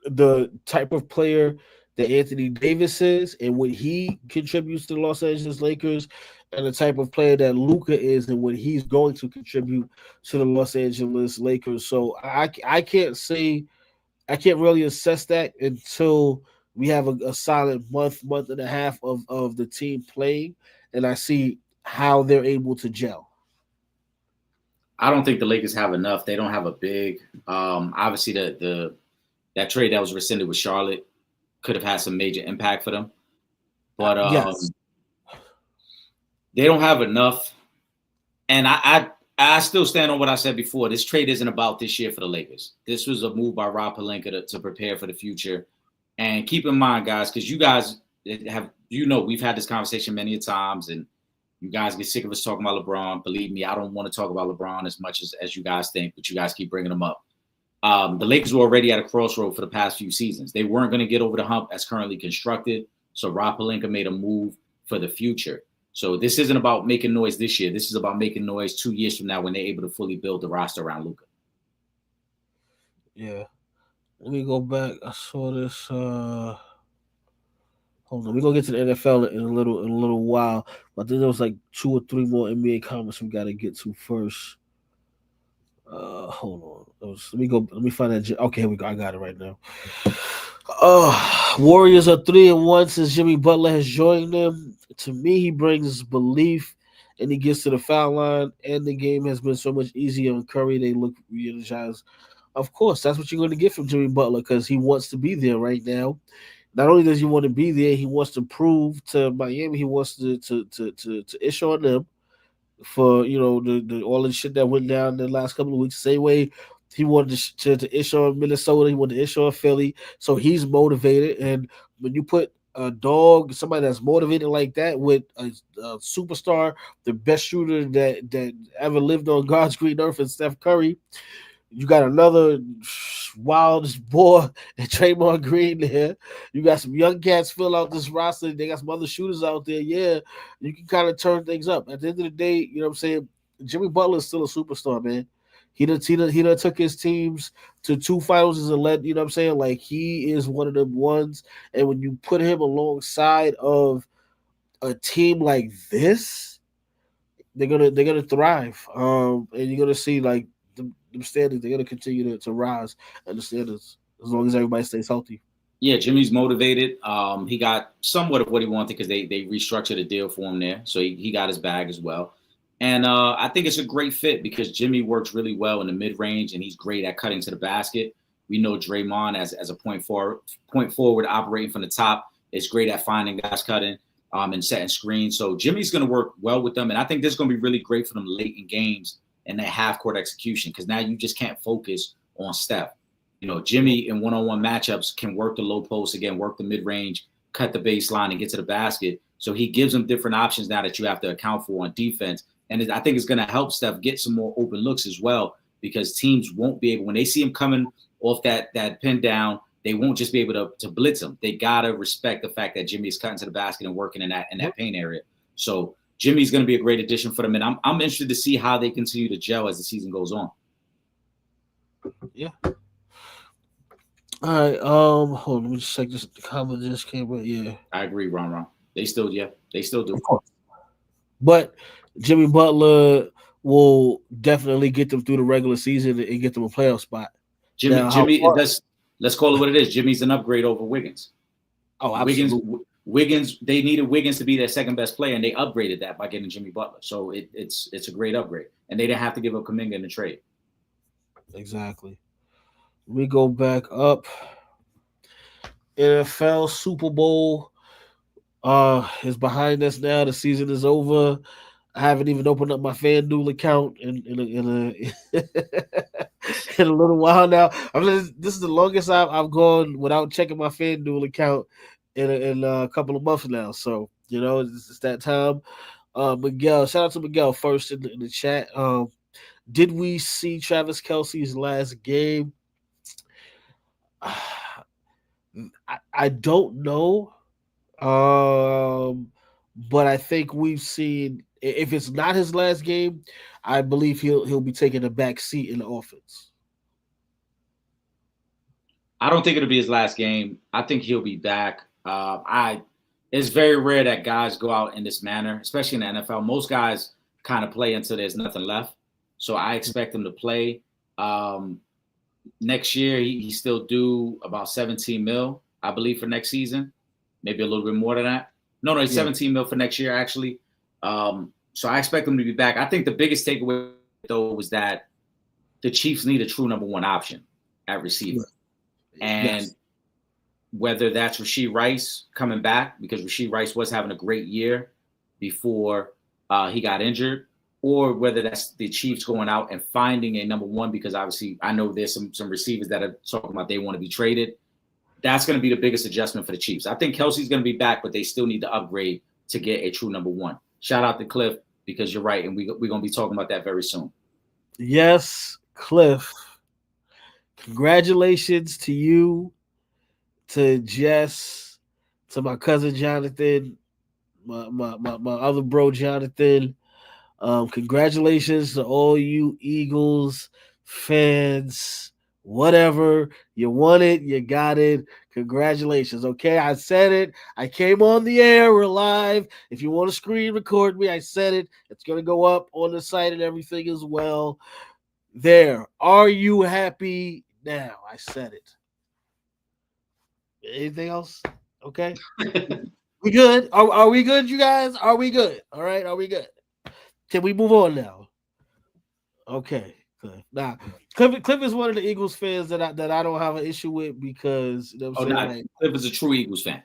the type of player that Anthony Davis is and what he contributes to the Los Angeles Lakers and the type of player that Luka is and what he's going to contribute to the Los Angeles Lakers. So I can't really assess that until we have a solid month and a half of the team playing and I see how they're able to gel. I don't think the Lakers have enough. They don't have a big obviously that trade that was rescinded with Charlotte could have had some major impact for them. But yes. They don't have enough. And I still stand on what I said before. This trade isn't about this year for the Lakers. This was a move by Rob Pelinka to prepare for the future. And keep in mind, guys, because you guys have, we've had this conversation many times, and you guys get sick of us talking about LeBron. Believe me, I don't want to talk about LeBron as much as you guys think, but you guys keep bringing him up. The Lakers were already at a crossroad for the past few seasons. They weren't going to get over the hump as currently constructed. So Rob Pelinka made a move for the future. So this isn't about making noise this year. This is about making noise 2 years from now when they're able to fully build the roster around Luka. Yeah. Let me go back. I saw this. Hold on. We're gonna get to the NFL in a little while. But then there was like 2 or 3 more NBA comments we gotta get to first. Hold on. Let me go. Let me find that. Okay, here we go. I got it right now. Warriors are 3-1 since Jimmy Butler has joined them. To me, he brings belief, and he gets to the foul line. And the game has been so much easier on Curry. They look re-energized. Of course, that's what you're going to get from Jimmy Butler because he wants to be there right now. Not only does he want to be there, he wants to prove to Miami. He wants to issue on them for the all the shit that went down the last couple of weeks. Same way he wanted to issue on Minnesota, he wanted to issue on Philly. So he's motivated, and when you put a dog, somebody that's motivated like that, with a superstar, the best shooter that ever lived on God's green earth, and Steph Curry, you got another wild boy and Draymond Green there. You got some young cats fill out this roster. They got some other shooters out there. Yeah, you can kind of turn things up. At the end of the day, you know what I'm saying? Jimmy Butler is still a superstar, man. He done took his teams to 2 finals and led, you know what I'm saying? Like, he is one of them ones. And when you put him alongside of a team like this, they're gonna thrive. And you're gonna see like the standings, they're going to continue to rise and the standards as long as everybody stays healthy. Yeah, Jimmy's motivated. He got somewhat of what he wanted because they restructured a deal for him there. So he got his bag as well. And I think it's a great fit because Jimmy works really well in the mid-range and he's great at cutting to the basket. We know Draymond as a point forward operating from the top is great at finding guys cutting and setting screens. So Jimmy's going to work well with them. And I think this is going to be really great for them late in games and that half-court execution, because now you just can't focus on Steph. Jimmy in one-on-one matchups can work the low post, again, work the mid-range, cut the baseline, and get to the basket. So he gives them different options now that you have to account for on defense. And I think it's going to help Steph get some more open looks as well, because teams won't be able, when they see him coming off that pin down, they won't just be able to blitz him. They got to respect the fact that Jimmy is cutting to the basket and working in that paint area. So Jimmy's going to be a great addition for them, and I'm interested to see how they continue to gel as the season goes on. Yeah. All right. Hold on. Let me just check this. The comment just came out. Yeah. I agree, Ron. They still do. Of course. But Jimmy Butler will definitely get them through the regular season and get them a playoff spot. Jimmy, let's call it what it is. Jimmy's an upgrade over Wiggins. Oh, absolutely. Wiggins, they needed Wiggins to be their second best player, and they upgraded that by getting Jimmy Butler. So it's a great upgrade, and they didn't have to give up Kuminga in the trade. Exactly. We go back up. NFL Super Bowl is behind us now. The season is over. I haven't even opened up my FanDuel account in a little while now. This is the longest I've gone without checking my FanDuel account in a couple of months now. So, it's that time. Miguel, shout out to Miguel first in the chat. Did we see Travis Kelce's last game? I don't know. But I think we've seen, if it's not his last game, I believe he'll be taking a back seat in the offense. I don't think it'll be his last game. I think he'll be back. It's very rare that guys go out in this manner, especially in the NFL. Most guys kind of play until there's nothing left. So I expect him to play. Next year, he's still due about $17 million, I believe, for next season. Maybe a little bit more than that. No, it's $17 million for next year, actually. So I expect him to be back. I think the biggest takeaway, though, was that the Chiefs need a true number one option at receiver. And whether that's Rashee Rice coming back, because Rashee Rice was having a great year before he got injured, or whether that's the Chiefs going out and finding a number one, because obviously I know there's some receivers that are talking about they want to be traded. That's going to be the biggest adjustment for the Chiefs. I think Kelsey's going to be back, but they still need to upgrade to get a true number one. Shout out to Cliff, because you're right, and we're going to be talking about that very soon. Yes, Cliff Congratulations to you, to Jess, to my cousin Jonathan, my other bro Jonathan. Congratulations to all you Eagles fans. Whatever you won it, you got it. Congratulations. Okay, I said it. I came on the air. We're live. If you want to screen record me, I said it. It's gonna go up on the site and everything as well. There. Are you happy now? I said it. Anything else? Okay. We good? Are we good, you guys? Are we good? All right. Are we good? Can we move on now? Okay, good. Now, Cliff is one of the Eagles fans that I don't have an issue with because you know what I'm saying. Like, Cliff is a true Eagles fan.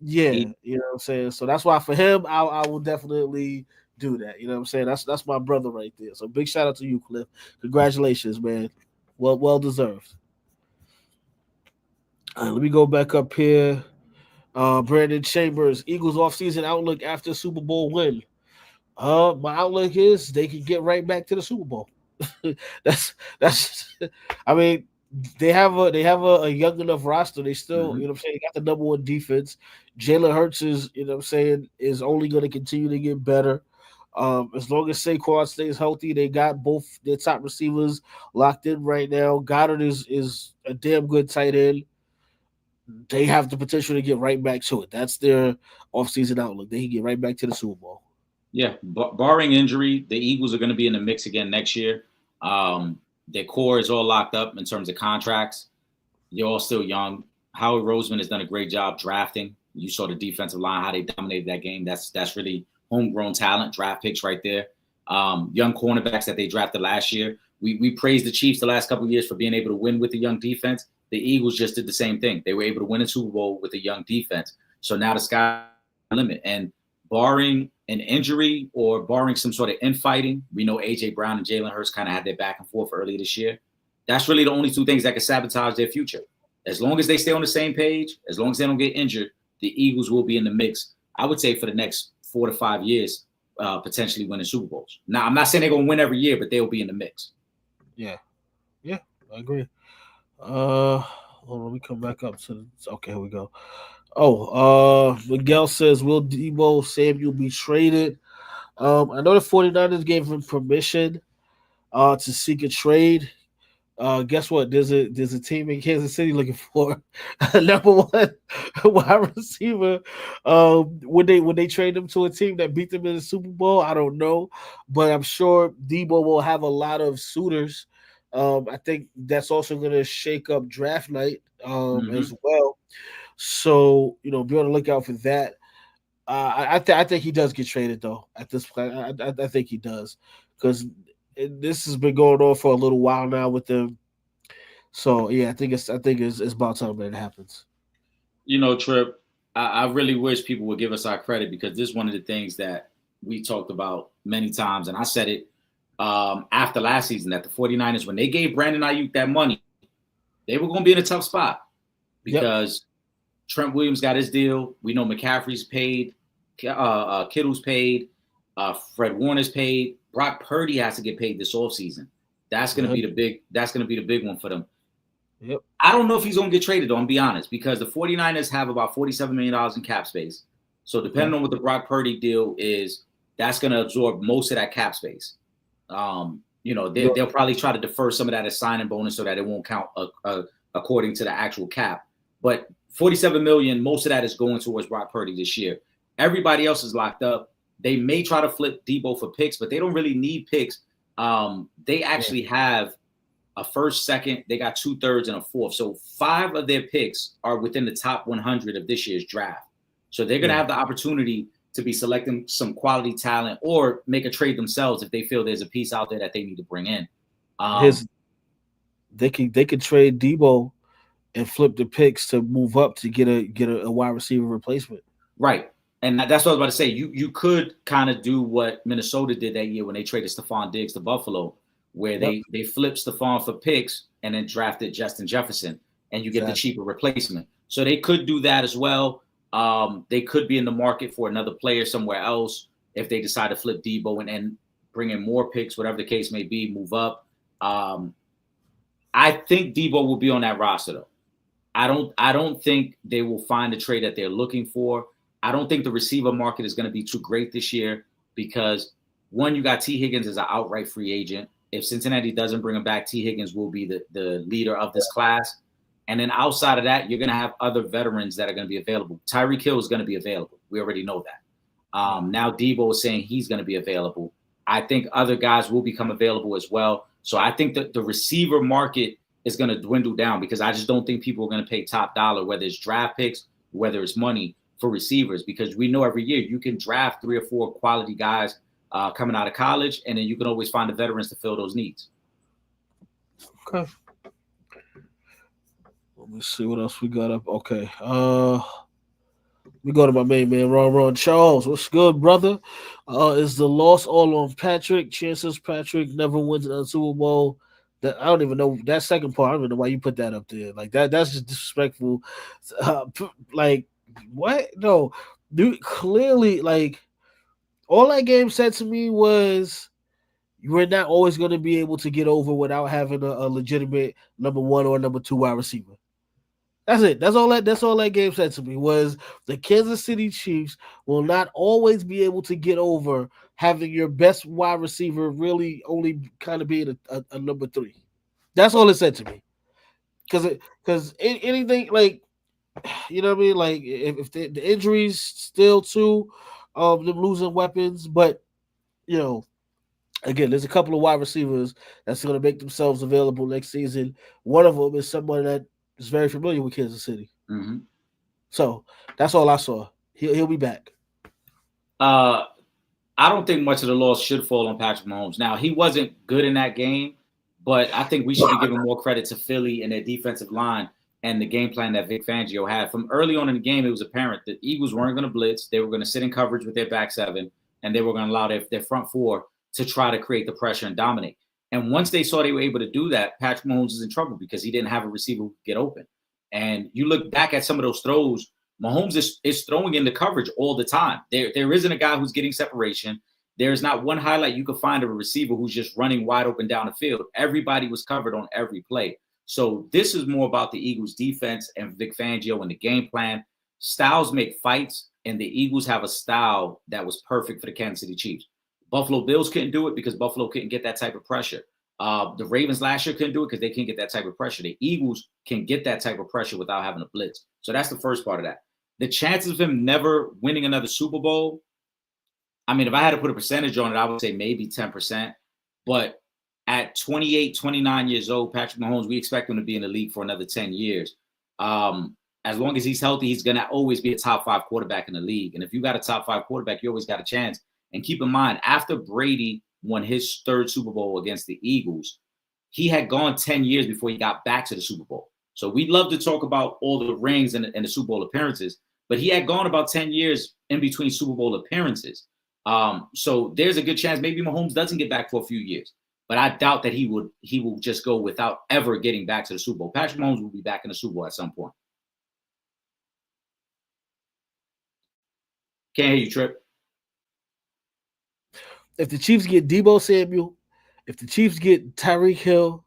yeah, you know what I'm saying. So that's why for him, I will definitely do that. You know what I'm saying. That's my brother right there. So big shout out to you, Cliff. Congratulations, man. Well deserved. All right, let me go back up here. Brandon Chambers, Eagles offseason outlook after Super Bowl win. My outlook is they can get right back to the Super Bowl. that's I mean, they have a young enough roster. They still, you know what I'm saying, they got the number one defense. Jalen Hurts is, you know what I'm saying, is only going to continue to get better. As long as Saquon stays healthy, they got both their top receivers locked in right now. Goddard is a damn good tight end. They have the potential to get right back to it. That's their offseason outlook. They can get right back to the Super Bowl. Yeah, barring injury, the Eagles are going to be in the mix again next year. Their core is all locked up in terms of contracts. They're all still young. Howard Roseman has done a great job drafting. You saw the defensive line, how they dominated that game. That's really homegrown talent, draft picks right there. Young cornerbacks that they drafted last year. We praised the Chiefs the last couple of years for being able to win with a young defense. The Eagles just did the same thing. They were able to win a Super Bowl with a young defense. So now the sky's the limit. And barring an injury or barring some sort of infighting, we know A.J. Brown and Jalen Hurts kind of had their back and forth earlier this year. That's really the only two things that can sabotage their future. As long as they stay on the same page, as long as they don't get injured, the Eagles will be in the mix, I would say, for the next 4 to 5 years, potentially winning Super Bowls. Now, I'm not saying they're going to win every year, but they'll be in the mix. Yeah, I agree. Hold on, let me come back up to okay, here we go. Miguel says, will Deebo Samuel be traded? I know the 49ers gave him permission to seek a trade. Guess what? There's a team in Kansas City looking for a number one wide receiver. Would they trade him to a team that beat them in the Super Bowl? I don't know, but I'm sure Deebo will have a lot of suitors. I think that's also going to shake up draft night as well. So be on the lookout for that. I think he does get traded though. At this point, I think he does because this has been going on for a little while now with them. So yeah, I think it's about time that it happens. Trip, I really wish people would give us our credit because this is one of the things that we talked about many times, and I said it after last season that the 49ers, when they gave Brandon Ayuk that money, they were going to be in a tough spot because Trent Williams got his deal. We know McCaffrey's paid, Kittle's paid, Fred Warner's paid. Brock Purdy has to get paid this offseason. That's going to be the big. That's going to be the big one for them. Yep. I don't know if he's going to get traded, though, I'm be honest, because the 49ers have about $47 million in cap space. So depending on what the Brock Purdy deal is, that's going to absorb most of that cap space. They'll probably try to defer some of that as signing bonus so that it won't count according to the actual cap. But $47 million, most of that is going towards Brock Purdy this year. Everybody else is locked up. They may try to flip Deebo for picks, but they don't really need picks. They actually have a first, second, they got 2/3 and a fourth. So 5 of their picks are within the top 100 of this year's draft. So they're going to have the opportunity to be selecting some quality talent or make a trade themselves if they feel there's a piece out there that they need to bring in. They could trade Deebo and flip the picks to move up to get a wide receiver replacement. Right. And that's what I was about to say. You could kind of do what Minnesota did that year when they traded Stephon Diggs to Buffalo, where they flipped Stephon for picks and then drafted Justin Jefferson, and you get the cheaper replacement. So they could do that as well. They could be in the market for another player somewhere else if they decide to flip Deebo and bring in more picks, whatever the case may be, move up. I think Debo will be on that roster though. I don't think they will find the trade that they're looking for. I don't think the receiver market is going to be too great this year because one, you got T. Higgins as an outright free agent. If Cincinnati doesn't bring him back, T. Higgins will be the leader of this class. And then outside of that, you're going to have other veterans that are going to be available. Tyreek Hill is going to be available. We already know that. Now Debo is saying he's going to be available. I think other guys will become available as well. So I think that the receiver market is going to dwindle down because I just don't think people are going to pay top dollar, whether it's draft picks, whether it's money for receivers, because we know every year you can draft 3 or 4 quality guys coming out of college, and then you can always find the veterans to fill those needs. Okay. Let me see what else we got up. Okay. We go to my main man, Ron Charles. What's good, brother? Is the loss all on Patrick? Chances Patrick never wins a Super Bowl. That I don't even know that second part. I don't even know why you put that up there. Like that's just disrespectful. Like what? No, dude. Clearly, like all that game said to me was you're not always going to be able to get over without having a legitimate number 1 or number 2 wide receiver. That's it. That's all that game said to me was the Kansas City Chiefs will not always be able to get over having your best wide receiver really only kind of being a number 3. That's all it said to me. Because anything like, you know what I mean? Like if the injuries still too, them losing weapons, but you know, again, there's a couple of wide receivers that's going to make themselves available next season. One of them is someone that is very familiar with Kansas City. Mm-hmm. So that's all I saw. He'll be back. I don't think much of the loss should fall on Patrick Mahomes. Now, he wasn't good in that game, but I think we should be giving more credit to Philly and their defensive line and the game plan that Vic Fangio had. From early on in the game, it was apparent that Eagles weren't going to blitz. They were going to sit in coverage with their back 7, and they were going to allow their front 4 to try to create the pressure and dominate. And once they saw they were able to do that, Patrick Mahomes is in trouble because he didn't have a receiver who could get open. And you look back at some of those throws, Mahomes is throwing in the coverage all the time. There isn't a guy who's getting separation. There's not one highlight you could find of a receiver who's just running wide open down the field. Everybody was covered on every play. So this is more about the Eagles defense and Vic Fangio and the game plan. Styles make fights, and the Eagles have a style that was perfect for the Kansas City Chiefs. Buffalo Bills couldn't do it because Buffalo couldn't get that type of pressure. The Ravens last year couldn't do it because they can't get that type of pressure. The Eagles can get that type of pressure without having a blitz. So that's the first part of that. The chances of him never winning another Super Bowl, I mean, if I had to put a percentage on it, I would say maybe 10%. But at 28, 29 years old, Patrick Mahomes, we expect him to be in the league for another 10 years. As long as he's healthy, he's going to always be a top 5 quarterback in the league. And if you got a top 5 quarterback, you always got a chance. And keep in mind, after Brady won his 3rd Super Bowl against the Eagles, he had gone 10 years before he got back to the Super Bowl. So we'd love to talk about all the rings and the Super Bowl appearances, but he had gone about 10 years in between Super Bowl appearances. So there's a good chance maybe Mahomes doesn't get back for a few years, but I doubt that he will just go without ever getting back to the Super Bowl. Patrick Mahomes will be back in the Super Bowl at some point. Can't hear you, Trip. If the Chiefs get Debo Samuel, if the Chiefs get Tyreek Hill,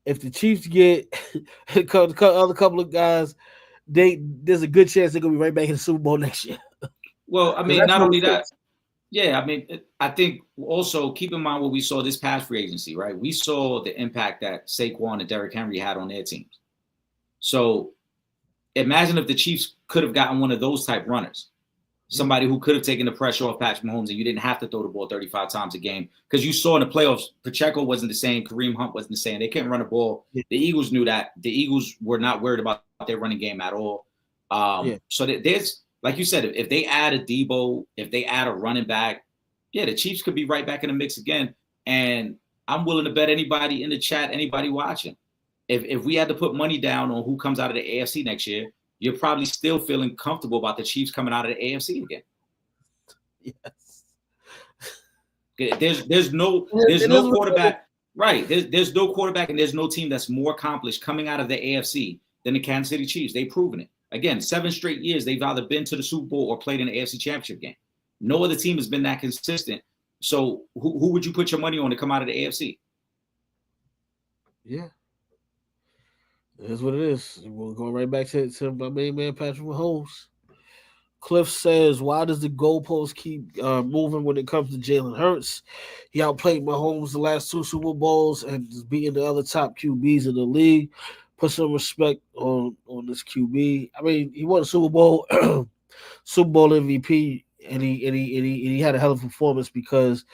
if the Chiefs get a couple of guys, there's a good chance they're going to be right back in the Super Bowl next year. Well, I mean, not only that, yeah, I mean, I think also keep in mind what we saw this past free agency, right? We saw the impact that Saquon and Derrick Henry had on their teams. So imagine if the Chiefs could have gotten one of those type runners. Somebody who could have taken the pressure off Patrick Mahomes and you didn't have to throw the ball 35 times a game. Because you saw in the playoffs, Pacheco wasn't the same. Kareem Hunt wasn't the same. They couldn't run the ball. The Eagles knew that. The Eagles were not worried about their running game at all. So there's, like you said, if they add a Debo, if they add a running back, yeah, the Chiefs could be right back in the mix again. And I'm willing to bet anybody in the chat, anybody watching, if we had to put money down on who comes out of the AFC next year, you're probably still feeling comfortable about the Chiefs coming out of the AFC again. Yes. There's no quarterback. Right. There's no quarterback and there's no team that's more accomplished coming out of the AFC than the Kansas City Chiefs. They've proven it. Again, 7 straight years they've either been to the Super Bowl or played in the AFC Championship game. No other team has been that consistent. So who would you put your money on to come out of the AFC? Yeah. That's what it is. We're going right back to my main man, Patrick Mahomes. Cliff says, why does the goalpost keep moving when it comes to Jalen Hurts? He outplayed Mahomes the last two Super Bowls and is beating the other top QBs in the league. Put some respect on this QB. I mean, he won a Super Bowl, Super Bowl MVP, and he had a hell of a performance because,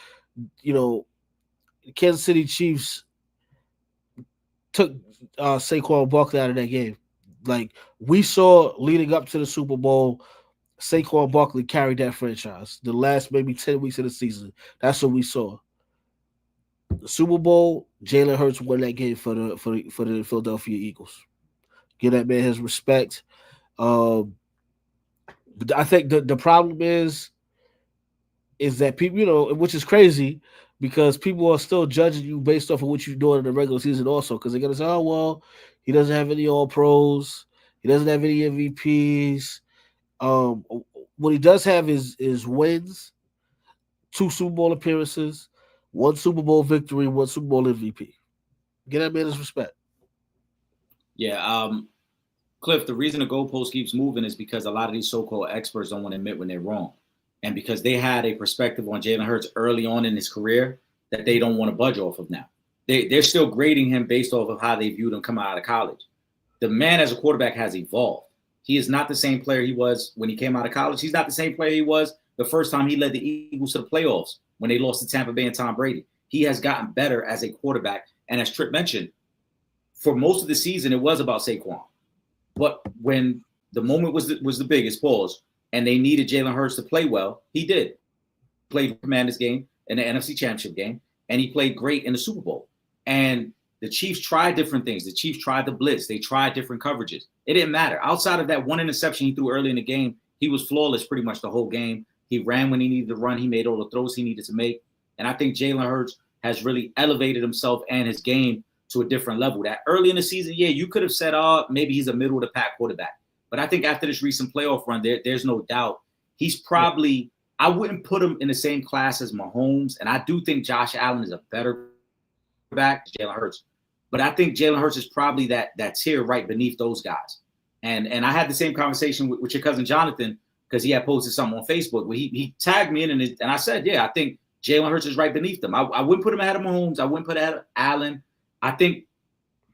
you know, the Kansas City Chiefs took Saquon Barkley out of that game. Like we saw leading up to the Super Bowl, Saquon Barkley carried that franchise the last maybe 10 weeks of the season. That's what we saw. The Super Bowl, Jalen Hurts won that game for the Philadelphia Eagles. Give that man his respect. But I think the problem is that people, you know, which is crazy because people are still judging you based off of what you're doing in the regular season also because they're going to say, oh, well, he doesn't have any All-Pros. He doesn't have any MVPs. What he does have is wins, 2 Super Bowl appearances, 1 Super Bowl victory, 1 Super Bowl MVP. Get that man his respect. Yeah, Cliff, the reason the goalpost keeps moving is because a lot of these so-called experts don't want to admit when they're wrong. And because they had a perspective on Jalen Hurts early on in his career that they don't want to budge off of now. They're still grading him based off of how they viewed him coming out of college. The man as a quarterback has evolved. He is not the same player he was when he came out of college. He's not the same player he was the first time he led the Eagles to the playoffs when they lost to Tampa Bay and Tom Brady. He has gotten better as a quarterback. And as Trip mentioned, for most of the season, it was about Saquon. But when the moment was the biggest, pause, and they needed Jalen Hurts to play well, he did. Played Commanders game in the NFC Championship game, and he played great in the Super Bowl. And the Chiefs tried different things. The Chiefs tried the blitz. They tried different coverages. It didn't matter. Outside of that one interception he threw early in the game, he was flawless pretty much the whole game. He ran when he needed to run. He made all the throws he needed to make. And I think Jalen Hurts has really elevated himself and his game to a different level. That early in the season, yeah, you could have said, oh, maybe he's a middle-of-the-pack quarterback. But I think after this recent playoff run, there's no doubt he's probably – I wouldn't put him in the same class as Mahomes. And I do think Josh Allen is a better quarterback than Jalen Hurts. But I think Jalen Hurts is probably that tier right beneath those guys. And I had the same conversation with your cousin Jonathan because he had posted something on Facebook where he tagged me in and I said, yeah, I think Jalen Hurts is right beneath them. I wouldn't put him ahead of Mahomes. I wouldn't put him ahead of Allen. I think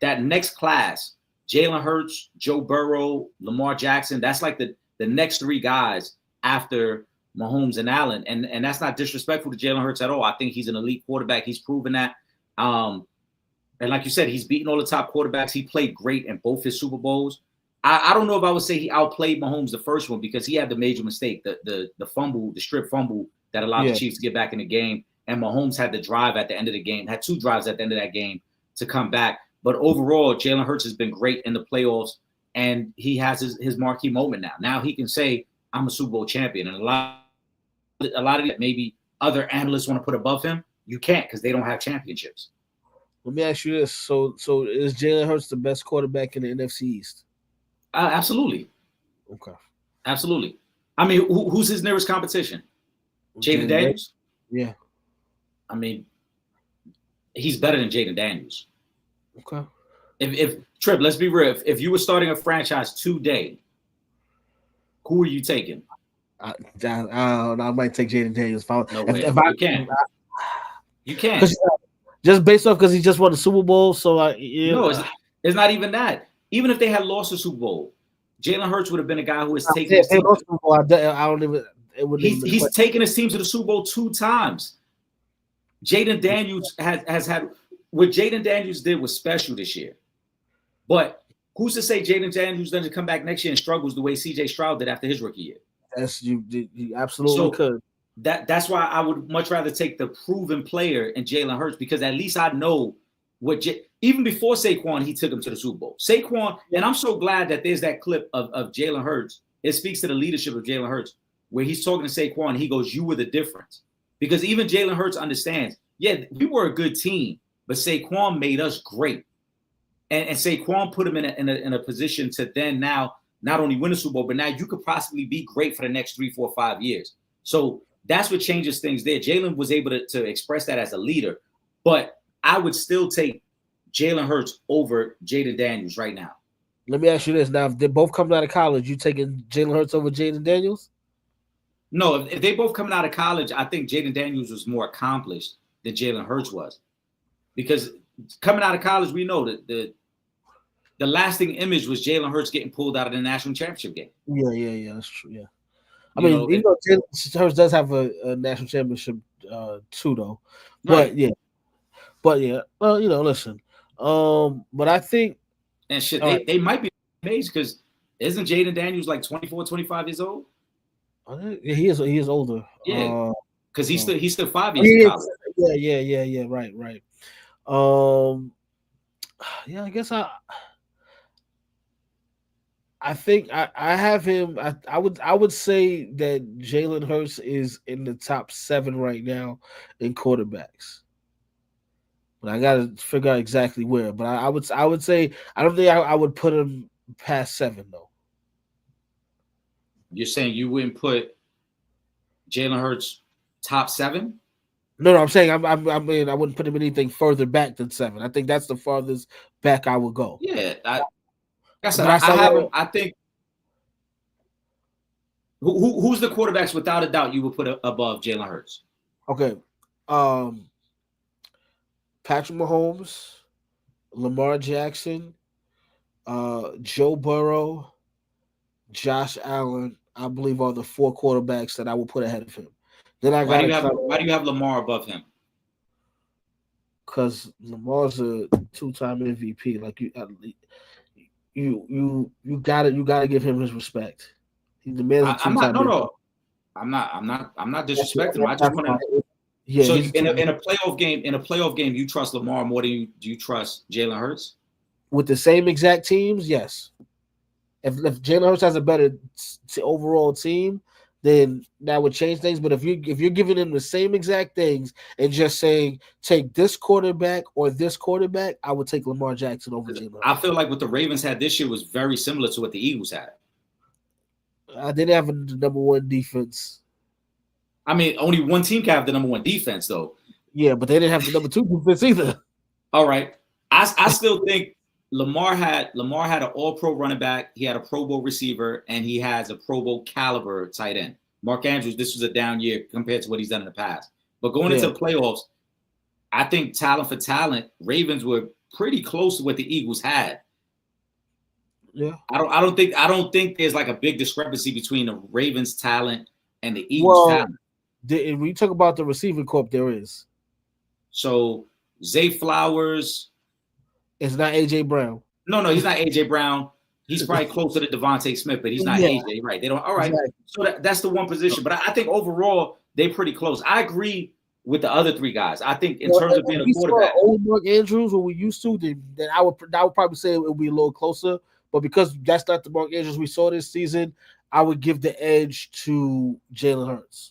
that next class, Jalen Hurts, Joe Burrow, Lamar Jackson, that's like the next 3 guys after Mahomes and Allen. And that's not disrespectful to Jalen Hurts at all. I think he's an elite quarterback. He's proven that. And like you said, he's beaten all the top quarterbacks. He played great in both his Super Bowls. I don't know if I would say he outplayed Mahomes the first one because he had the major mistake, the fumble, the strip fumble that allowed the Chiefs to get back in the game. And Mahomes had the drive at the end of the game, had 2 drives at the end of that game to come back. But overall, Jalen Hurts has been great in the playoffs, and he has his marquee moment now. Now he can say, I'm a Super Bowl champion. And a lot of maybe other analysts want to put above him. You can't because they don't have championships. Let me ask you this. So is Jalen Hurts the best quarterback in the NFC East? Absolutely. Okay. Absolutely. I mean, who's his nearest competition? Jaden Daniels? Yeah. I mean, he's better than Jaden Daniels. Okay. If Trip, let's be real. If you were starting a franchise today, who are you taking? I might take Jaden Daniels. No way. You can. You can. Just based off because he just won the Super Bowl. So no, it's not even that. Even if they had lost the Super Bowl, Jalen Hurts would have been a guy who has taken his team. He's taken his team to the Super Bowl 2 times. Jaden Daniels has had what Jaden Daniels did was special this year. But who's to say Jaden Daniels doesn't come back next year and struggles the way CJ Stroud did after his rookie year? Yes, you absolutely could. That's why I would much rather take the proven player in Jalen Hurts because at least I know what even before Saquon, he took him to the Super Bowl. Saquon, and I'm so glad that there's that clip of Jalen Hurts. It speaks to the leadership of Jalen Hurts where he's talking to Saquon. He goes, "You were the difference," because even Jalen Hurts understands. Yeah, we were a good team, but Saquon made us great, and Saquon put him in a position to then now not only win a Super Bowl, but now you could possibly be great for the next 3, 4, 5 years. So that's what changes things there. Jalen was able to express that as a leader, but I would still take Jalen Hurts over Jaden Daniels right now. Let me ask you this: now, if they're both coming out of college, you taking Jalen Hurts over Jaden Daniels? No, if they both coming out of college, I think Jaden Daniels was more accomplished than Jalen Hurts was, because coming out of college, we know that the lasting image was Jalen Hurts getting pulled out of the national championship game. Yeah, that's true. Yeah, Jalen Hurts does have a national championship too, though. But Right. Well, listen. But I think And shit, they might be age, because isn't Jaden Daniels like 24, 25 years old? he is older. Yeah, because he's still 5 years in college. Yeah. Right. Yeah, I guess I think I have him. I would say that Jalen Hurts is in the top 7 right now in quarterbacks. But I gotta figure out exactly where. But I would say I don't think I would put him past 7 though. You're saying you wouldn't put Jalen Hurts top 7? No, I'm saying I mean I wouldn't put him anything further back than 7. I think that's the farthest back I would go. Yeah, I have him. I think who's the quarterbacks without a doubt you would put above Jalen Hurts? Okay, Patrick Mahomes, Lamar Jackson, Joe Burrow, Josh Allen, I believe are the 4 quarterbacks that I will put ahead of him. Then I got why do you have Lamar above him? Because Lamar's a 2-time MVP. Like you gotta give him his respect. He's the man. I'm not disrespecting him. I just want to. Yeah. So in a playoff game, you trust Lamar more than you trust Jalen Hurts? With the same exact teams, yes. If Jalen Hurts has a better overall team, then that would change things. But if you're giving him the same exact things and just saying take this quarterback or this quarterback, I would take Lamar Jackson over Jalen Hurts. I feel like what the Ravens had this year was very similar to what the Eagles had. They didn't have the number 1 defense. I mean, only one team can have the number 1 defense, though. Yeah, but they didn't have the number 2 defense either. All right, I still think Lamar had an All-Pro running back. He had a Pro Bowl receiver, and he has a Pro Bowl caliber tight end. Mark Andrews, this was a down year compared to what he's done in the past. But going into the playoffs, I think talent for talent, Ravens were pretty close to what the Eagles had. Yeah, I don't think there's like a big discrepancy between the Ravens' talent and the Eagles' talent. When you talk about the receiving corps, there is. So Zay Flowers. It's not AJ Brown. No, he's not AJ Brown. He's probably closer to Devontae Smith, but he's not AJ. Right? They don't. All right. Exactly. So that's the one position. But I think overall they're pretty close. I agree with the other 3 guys. I think in terms of being a quarterback, old Mark Andrews, what we used to, then I would probably say it would be a little closer. But because that's not the Mark Andrews we saw this season, I would give the edge to Jalen Hurts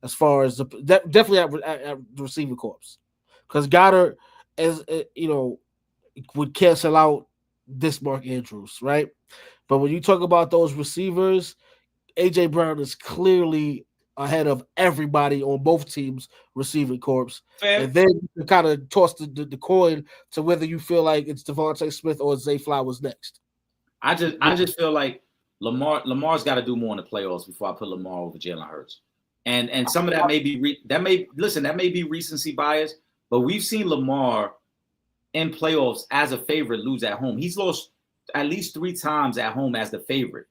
as far as definitely at the receiving corps, because Goddard, as would cancel out this Mark Andrews, right? But when you talk about those receivers, AJ Brown is clearly ahead of everybody on both teams' receiving corps. Fair. And then you kind of toss the coin to whether you feel like it's Devontae Smith or Zay Flowers next. I just feel like Lamar's got to do more in the playoffs before I put Lamar over Jalen Hurts. And some of that may be recency bias, but we've seen Lamar in playoffs as a favorite lose at home. He's lost at least 3 times at home as the favorite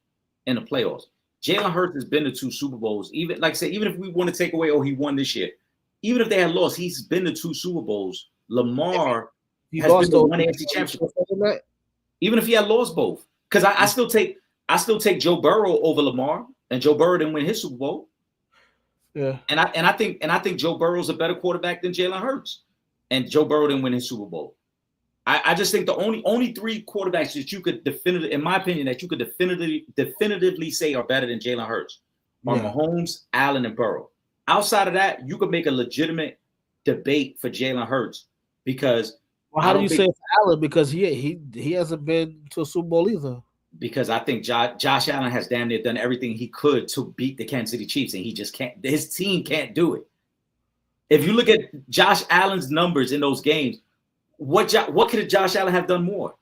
in the playoffs. Jalen Hurts has been to 2 Super Bowls. Even like I said, even if we want to take away, he won this year. Even if they had lost, he's been to 2 Super Bowls. Lamar has been to 1 AFC championship. Even if he had lost both, because I still take Joe Burrow over Lamar, and Joe Burrow didn't win his Super Bowl. Yeah, and I think Joe Burrow's a better quarterback than Jalen Hurts, and Joe Burrow didn't win his Super Bowl. I just think the only 3 quarterbacks that you could definitively say are better than Jalen Hurts are Mahomes, Allen, and Burrow. Outside of that, you could make a legitimate debate for Jalen Hurts because. Well, how do you say it's Allen? Because he hasn't been to a Super Bowl either. Because I think Josh Allen has damn near done everything he could to beat the Kansas City Chiefs, and he just can't. His team can't do it. If you look at Josh Allen's numbers in those games, what could Josh Allen have done more?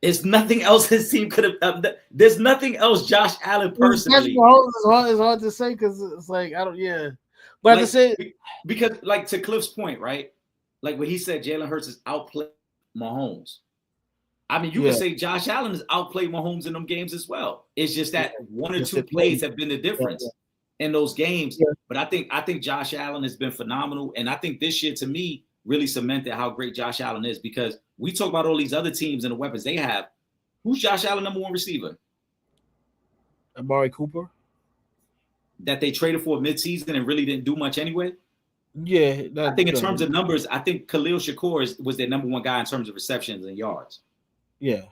There's nothing else his team could have. There's nothing else Josh Allen personally. It's hard to say because it's like I don't. Yeah, but Like, to say because like to Cliff's point, right? Like when he said Jalen Hurts has outplayed Mahomes. I mean, you can say Josh Allen has outplayed Mahomes in them games as well. It's just that one or two plays have been the difference in those games. Yeah. But I think Josh Allen has been phenomenal, and I think this year to me really cemented how great Josh Allen is because we talk about all these other teams and the weapons they have. Who's Josh Allen number one receiver? Amari Cooper. That they traded for midseason and really didn't do much anyway. Yeah, I think in terms of numbers, I think Khalil Shakur was their number one guy in terms of receptions and yards. Yeah.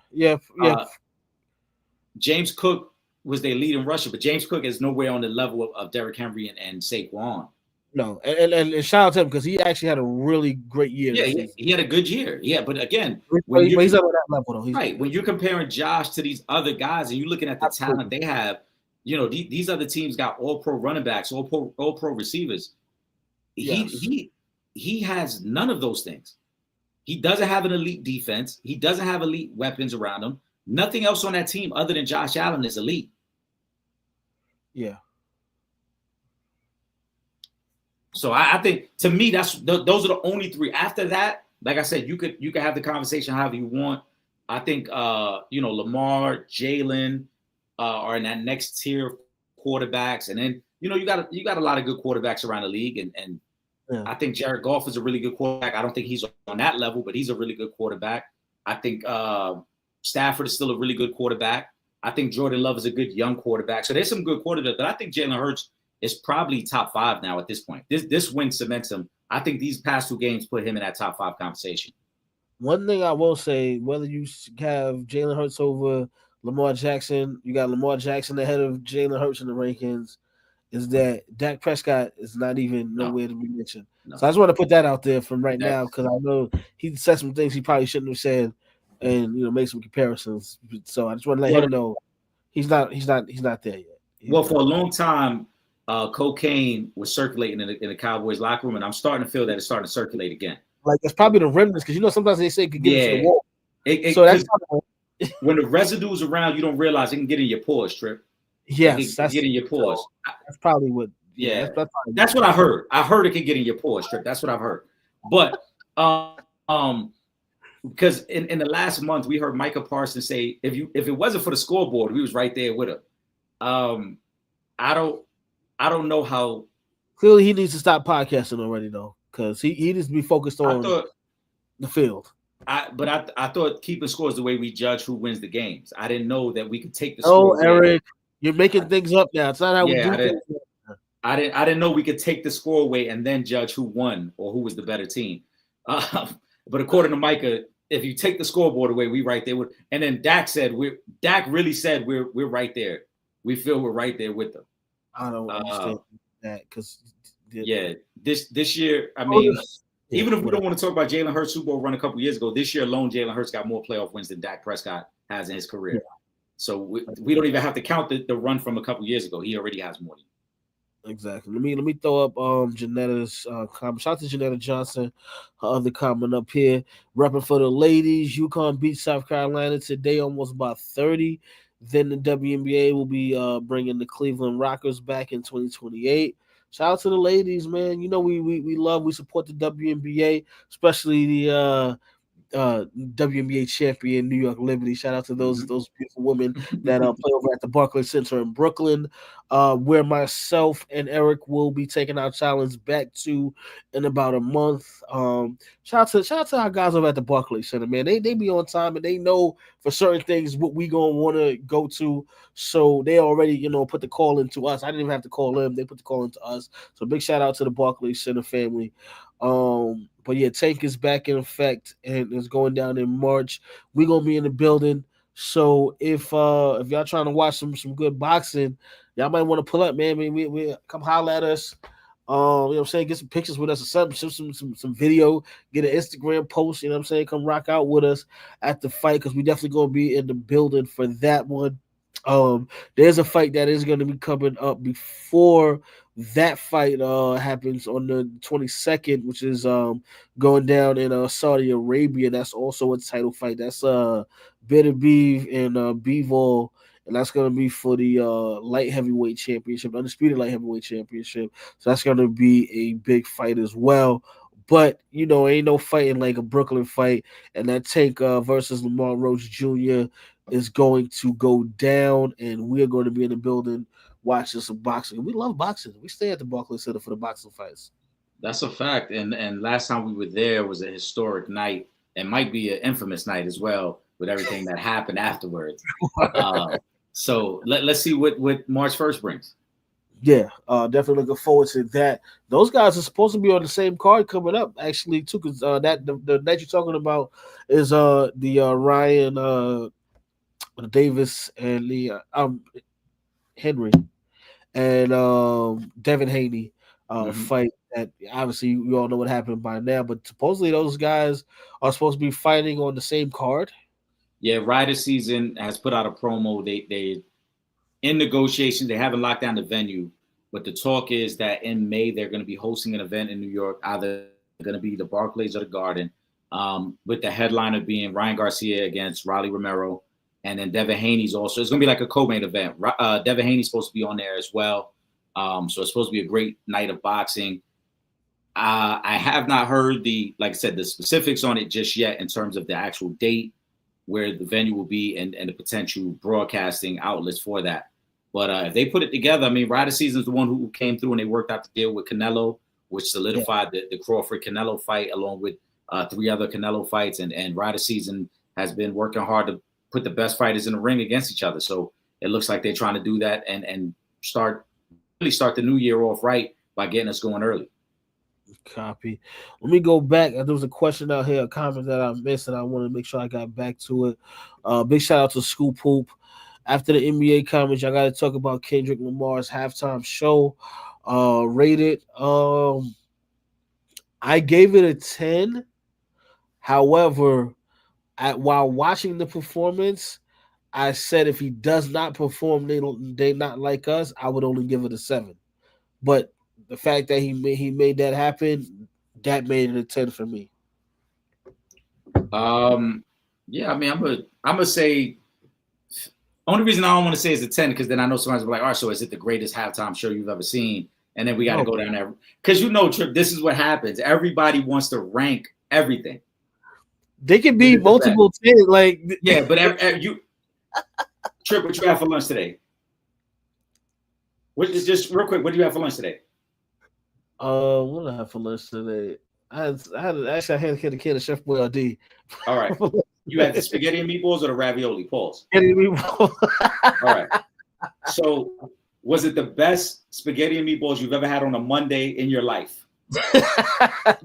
James Cook was their leading rusher, but James Cook is nowhere on the level of Derrick Henry and Saquon. No, and shout out to him because he actually had a really great year. Yeah, he had a good year. Yeah, but again, he's up at that level though. Right. When you're comparing Josh to these other guys and you're looking at the talent they have, you know, these other teams got all pro running backs, all pro receivers. He has none of those things. He doesn't have an elite defense. He doesn't have elite weapons around him. Nothing else on that team other than Josh Allen is elite. Yeah. So I think to me those are the only three. After that, like I said, you could have the conversation however you want. I think Lamar, Jalen are in that next tier of quarterbacks, and then you got a lot of good quarterbacks around the league, and I think Jared Goff is a really good quarterback. I don't think he's on that level, but he's a really good quarterback. I think Stafford is still a really good quarterback. I think Jordan Love is a good young quarterback. So there's some good quarterbacks, but I think Jalen Hurts is probably top 5 now at this point. This win cements him. I think these past 2 games put him in that top 5 conversation. One thing I will say, whether you have Jalen Hurts over Lamar Jackson, you got Lamar Jackson ahead of Jalen Hurts in the rankings, is that Dak Prescott is not even nowhere to be mentioned. No. So I just want to put that out there from right now because I know he said some things he probably shouldn't have said and make some comparisons. So I just want to let him know he's not there yet. For a long time, cocaine was circulating in the Cowboys locker room, and I'm starting to feel that it's starting to circulate again. Like it's probably the remnants because sometimes they say it could get into the wall. So that's when the residue's around, you don't realize it can get in your pores, Trip. Yes, that's get in your pores. That's probably what. Yeah, that's what I heard. I heard it could get in your pores, Trip. That's what I've heard. But because in the last month we heard Micah Parsons say if it wasn't for the scoreboard, we was right there with him. I don't know how. Clearly, he needs to stop podcasting already, though, because he needs to be focused on the field. I thought keeping score is the way we judge who wins the games. I didn't know that we could take the score. Oh, Eric, you're making things up now. It's not how we do things. I didn't know we could take the score away and then judge who won or who was the better team. But according to Micah, if you take the scoreboard away, we right there with. And then Dak really said we're right there. We feel we're right there with them. I don't understand that because this year, I mean, even if we don't want to talk about Jalen Hurts' Super Bowl run a couple years ago, this year alone, Jalen Hurts got more playoff wins than Dak Prescott has in his career. Yeah. So we don't even have to count the run from a couple years ago. He already has more. Exactly. Let me throw up Janetta's comment. Shout out to Janetta Johnson, her other comment up here. Repping for the ladies. UConn beat South Carolina today, almost about 30. Then the WNBA will be bringing the Cleveland Rockers back in 2028. Shout out to the ladies, man. We support the WNBA, especially the WNBA champion New York Liberty. Shout out to those beautiful women that play over at the Barclays Center in Brooklyn, where myself and Eric will be taking our challenge back to in about a month. Shout out to our guys over at the Barclays Center, man. They be on time and they know for certain things what we gonna want to go to. So they already put the call into us. I didn't even have to call them; they put the call into us. So big shout out to the Barclays Center family. But yeah, Tank is back in effect and it's going down in March. We're gonna be in the building. So if y'all trying to watch some good boxing, y'all might want to pull up, man. We come holler at us. You know what I'm saying? Get some pictures with us or something, some video, get an Instagram post, come rock out with us at the fight because we definitely gonna be in the building for that one. There's a fight that is going to be coming up before that fight happens on the 22nd, which is going down in Saudi Arabia. That's also a title fight. That's Beterbiev and Bivol, and that's going to be for the light heavyweight championship, undisputed light heavyweight championship. So that's going to be a big fight as well. But ain't no fighting like a Brooklyn fight, and that Tank versus Lamar Roach Jr. is going to go down, and we are going to be in the building watching some boxing. We love boxing. We stay at the Barclays Center for the boxing fights. That's a fact. And last time we were there was a historic night, and might be an infamous night as well with everything that happened afterwards. So let's see what March 1st brings. Yeah, definitely looking forward to that. Those guys are supposed to be on the same card coming up, actually, too, because that the night you're talking about is the Ryan Davis and the Henry and Devin Haney fight. That obviously we all know what happened by now, but supposedly those guys are supposed to be fighting on the same card. Yeah, Rider Season has put out a promo. They in negotiations. They haven't locked down the venue, but the talk is that in May they're going to be hosting an event in New York, either going to be the Barclays or the Garden, with the headliner being Ryan Garcia against Raleigh Romero, and then Devin Haney's also. It's going to be like a co-main event. Devin Haney's supposed to be on there as well, so it's supposed to be a great night of boxing. I have not heard the specifics on it just yet in terms of the actual date, where the venue will be, and the potential broadcasting outlets for that. But if they put it together, I mean, Rider Season is the one who came through and they worked out the deal with Canelo, which solidified the Crawford-Canelo fight along with 3 other Canelo fights. And Rider Season has been working hard to put the best fighters in the ring against each other. So it looks like they're trying to do that and start the new year off right by getting us going early. Copy. Let me go back. There was a question out here, a comment that I missed, and I want to make sure I got back to it. Big shout out to Scoop Poop. After the NBA comments, y'all got to talk about Kendrick Lamar's halftime show. Rated. I gave it a 10. However, while watching the performance, I said if he does not perform, they not like us, I would only give it a 7. But the fact that he made that happen, that made it a 10 for me. Yeah, I mean, I'm gonna say. Only reason I don't want to say is a 10 because then I know somebody's like, all right, so is it the greatest halftime show you've ever seen? And then we got to go down there because Trip, this is what happens. Everybody wants to rank everything. They can be multiple 10, like yeah, but you Trip, what you have for lunch today? Just real quick, what do you have for lunch today? What did I have for lunch today? I had a can of Chef Boyardee. All right. You had the spaghetti and meatballs or the ravioli? Pause. Spaghetti and meatballs. All right. So, was it the best spaghetti and meatballs you've ever had on a Monday in your life?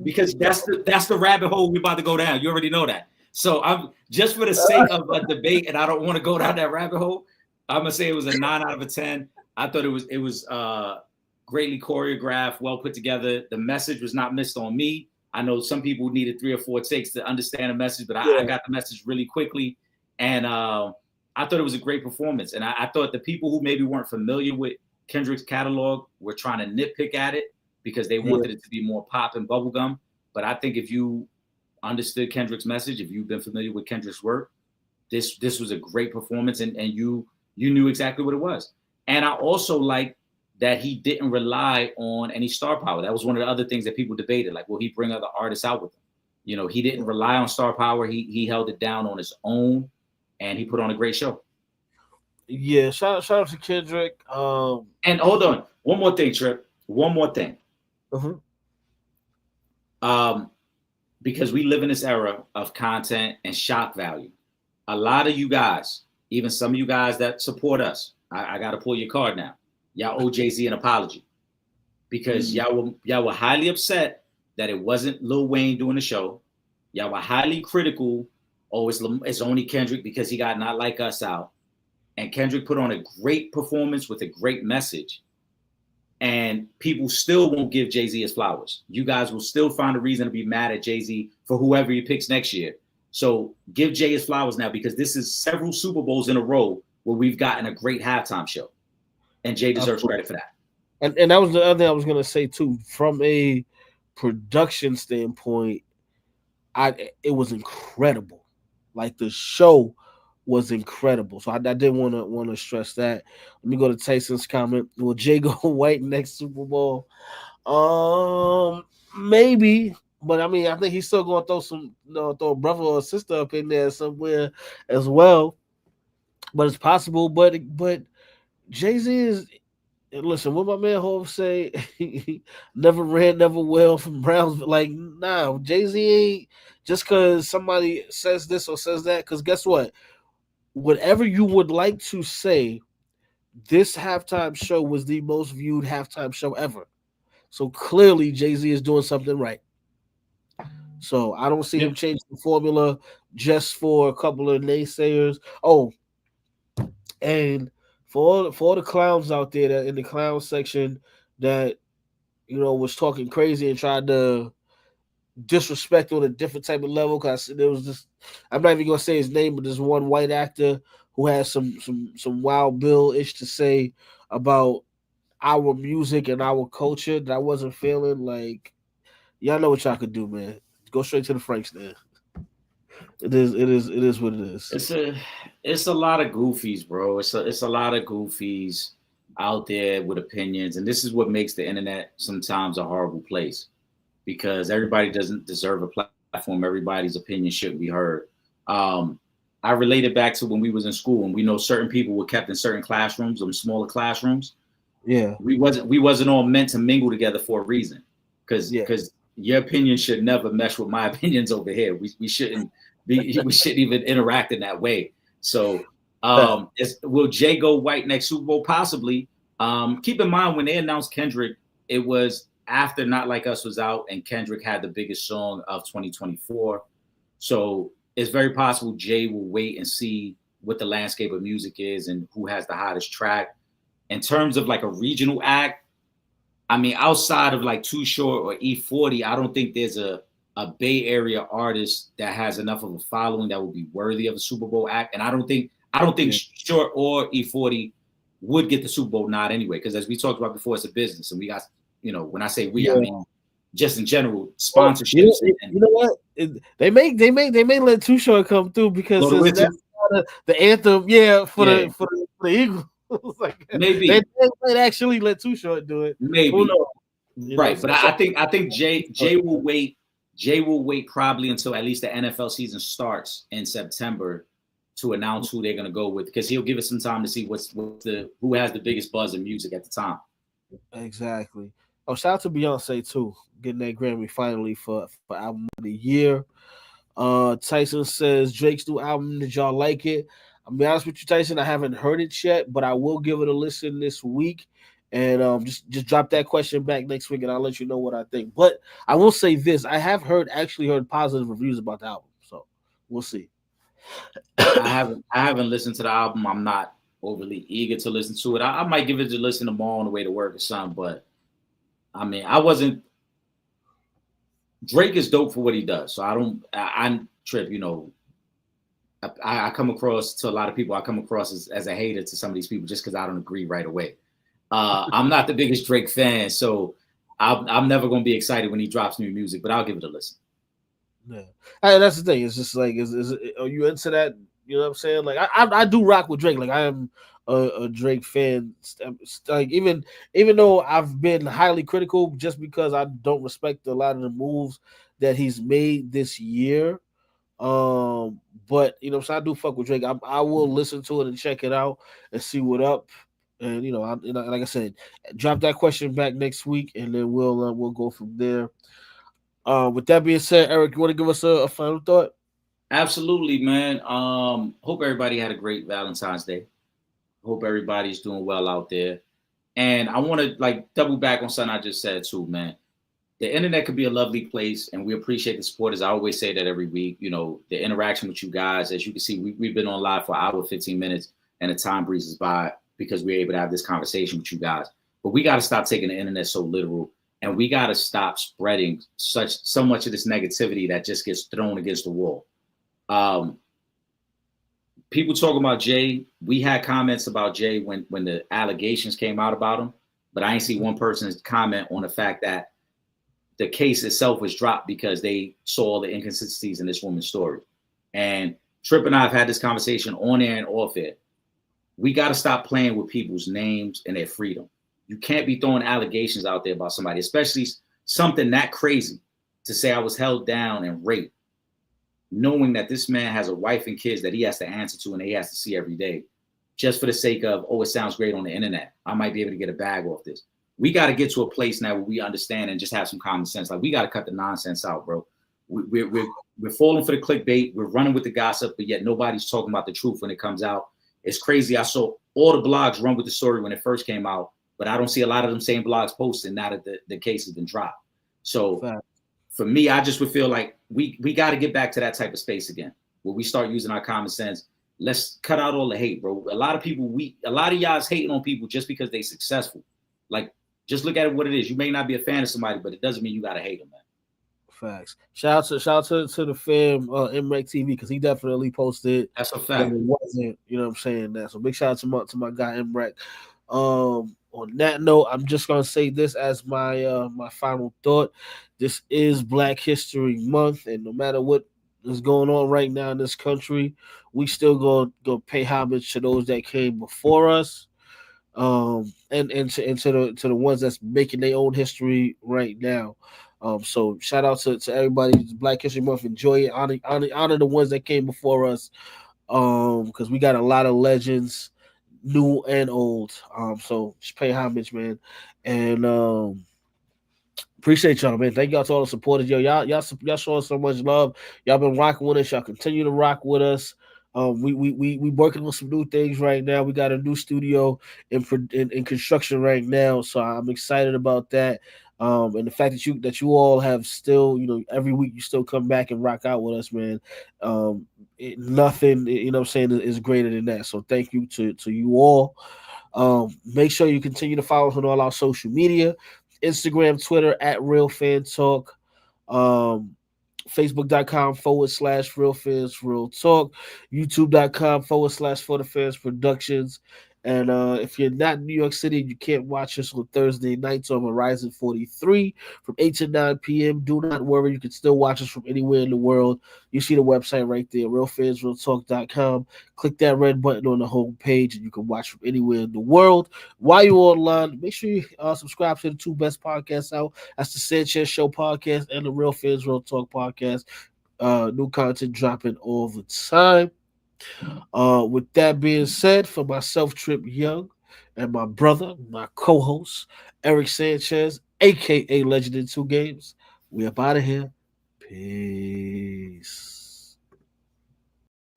Because that's the rabbit hole we're about to go down. You already know that. So, I'm just for the sake of a debate, and I don't want to go down that rabbit hole. I'm gonna say it was a 9 out of a 10. I thought it was greatly choreographed, well put together. The message was not missed on me. I know some people needed 3 or 4 takes to understand the message, but I got the message really quickly. And I thought it was a great performance. And I thought the people who maybe weren't familiar with Kendrick's catalog were trying to nitpick at it because they wanted it to be more pop and bubblegum. But I think if you understood Kendrick's message, if you've been familiar with Kendrick's work, this was a great performance and you knew exactly what it was. And I also like that he didn't rely on any star power. That was one of the other things that people debated. Like, will he bring other artists out with him? He didn't rely on star power. He held it down on his own, and he put on a great show. Yeah, shout out to Kendrick. And hold on, one more thing, Trip. One more thing. Because we live in this era of content and shock value. A lot of you guys, even some of you guys that support us, I got to pull your card now. Y'all owe Jay-Z an apology because y'all were highly upset that it wasn't Lil Wayne doing the show. Y'all were highly critical. Oh, it's only Kendrick because he got Not Like Us out. And Kendrick put on a great performance with a great message. And people still won't give Jay-Z his flowers. You guys will still find a reason to be mad at Jay-Z for whoever he picks next year. So give Jay his flowers now because this is several Super Bowls in a row where we've gotten a great halftime show, and Jay deserves credit for that. And that was the other thing I was gonna say too. From a production standpoint, it was incredible. Like the show was incredible. So I didn't want to stress that. Let me go to Tyson's comment. Will Jay go white next Super Bowl? Maybe, but I mean, I think he's still going to throw a brother or a sister up in there somewhere as well. But it's possible. But Jay-Z is. Listen, what my man Hov say, never ran, never will from Browns. Like, nah, Jay-Z ain't just because somebody says this or says that. Because guess what? Whatever you would like to say, this halftime show was the most viewed halftime show ever. So clearly, Jay-Z is doing something right. So I don't see him changing the formula just for a couple of naysayers. Oh, and for all the clowns out there that in the clown section that was talking crazy and tried to disrespect on a different type of level, because there was this, I'm not even gonna say his name, but there's one white actor who has some Wild Bill-ish to say about our music and our culture that I wasn't feeling. Like, y'all know what y'all could do, man. Go straight to the Franks, man. It is what it is. It's a lot of goofies, bro. It's a lot of goofies out there with opinions, and this is what makes the internet sometimes a horrible place, because everybody doesn't deserve a platform. Everybody's opinion shouldn't be heard. I relate it back to when we was in school, and we know certain people were kept in certain classrooms, some smaller classrooms. Yeah, we wasn't all meant to mingle together for a reason, because your opinion should never mesh with my opinions over here. We shouldn't even interact in that way. So will Jay go white next Super Bowl? Possibly. Keep in mind when they announced Kendrick, it was after Not Like Us was out, and Kendrick had the biggest song of 2024. So it's very possible Jay will wait and see what the landscape of music is and who has the hottest track. In terms of like a regional act, I mean, outside of like Too Short or E40, I don't think there's a Bay Area artist that has enough of a following that would be worthy of a Super Bowl act. And I don't think Short or E40 would get the Super Bowl nod anyway, because as we talked about before, it's a business, and we got, when I say we, I mean just in general, sponsorships. You know what? They may let Too Short come through because that's the anthem, for the Eagles. Like, maybe they might actually let Too Short do it. Maybe, right? But I think Jay will wait. Jay will wait probably until at least the NFL season starts in September to announce who they're going to go with, because he'll give us some time to see who has the biggest buzz in music at the time. Exactly. Oh, shout out to Beyonce too, getting that Grammy finally for album of the year. Tyson says Drake's new album. Did y'all like it? I'll be honest with you, Tyson. I haven't heard it yet, but I will give it a listen this week. And just drop that question back next week, and I'll let you know what I think. But I will say this: I have actually heard positive reviews about the album, so we'll see. I haven't listened to the album. I'm not overly eager to listen to it. I might give it a listen tomorrow on the way to work or something. But I mean, Drake is dope for what he does. So I Trip, I come across to a lot of people. I come across as a hater to some of these people just because I don't agree right away. I'm not the biggest Drake fan, so I'm never going to be excited when he drops new music, but I'll give it a listen. Yeah, and that's the thing. It's just like, are you into that? You know what I'm saying? Like, I do rock with Drake. Like, I am a Drake fan. Like, even though I've been highly critical just because I don't respect a lot of the moves that he's made this year. But so I do fuck with Drake. I will listen to it and check it out and see what up. And like I said, drop that question back next week, and then we'll go from there. With that being said, Eric, you want to give us a final thought? Absolutely, man. Hope everybody had a great Valentine's Day. Hope everybody's doing well out there. And I want to double back on something I just said too, man. The internet could be a lovely place, and we appreciate the support. As I always say that every week, the interaction with you guys. As you can see, we've been on live for an hour, 15 minutes, and the time breezes by because we're able to have this conversation with you guys. But we got to stop taking the internet so literal, and we got to stop spreading so much of this negativity that just gets thrown against the wall. people talking about Jay. We had comments about Jay when the allegations came out about him, but I ain't see one person's comment on the fact that the case itself was dropped because they saw all the inconsistencies in this woman's story. And Trip and I have had this conversation on air and off air. We got to stop playing with people's names and their freedom. You can't be throwing allegations out there about somebody, especially something that crazy, to say I was held down and raped, knowing that this man has a wife and kids that he has to answer to and he has to see every day, just for the sake of, oh, it sounds great on the internet. I might be able to get a bag off this. We got to get to a place now where we understand and just have some common sense. Like, we got to cut the nonsense out, bro. We're falling for the clickbait. We're running with the gossip, but yet nobody's talking about the truth when it comes out. It's crazy. I saw all the blogs run with the story when it first came out, but I don't see a lot of them same blogs posting now that the case has been dropped. So for me, I just would feel like we got to get back to that type of space again, where we start using our common sense. Let's cut out all the hate, bro. A lot of y'all's hating on people just because they're successful. Like, just look at it what it is. You may not be a fan of somebody, but it doesn't mean you got to hate them, man. Facts. Shout out to the fam, MREC TV, because he definitely posted. That's a fact. It wasn't, you know what I'm saying? That. So big shout out to my guy MREC. On that note, I'm just gonna say this as my my final thought. This is Black History Month, and no matter what is going on right now in this country, we still go pay homage to those that came before us. And to the ones that's making their own history right now. So shout out to everybody. It's Black History Month. Enjoy it. Honor the ones that came before us. Because we got a lot of legends, new and old. So just pay homage, man. And appreciate y'all, man. Thank y'all to all the supporters. Yo, y'all show us so much love. Y'all been rocking with us. Y'all continue to rock with us. We working on some new things right now. We got a new studio in construction right now, so I'm excited about that. And the fact that you all have still, you know, every week you still come back and rock out with us, man. Nothing, you know what I'm saying, is greater than that. So thank you to you all. Make sure you continue to follow us on all our social media, Instagram, Twitter at Real Fan Talk. Facebook.com/Real Fans Real Talk, YouTube.com /For the Fans Productions. And if you're not in New York City, you can't watch us on Thursday nights on Horizon 43 from 8 to 9 p.m. Do not worry. You can still watch us from anywhere in the world. You see the website right there, realfansrealtalk.com. Click that red button on the home page, and you can watch from anywhere in the world. While you're online, make sure you subscribe to the two best podcasts out. That's the Sanchez Show podcast and the Real Fans Real Talk podcast. New content dropping all the time. With that being said, for myself, Trip Young, and my brother, my co-host, Eric Sanchez, aka Legend in 2 Games, we up out of here. Peace.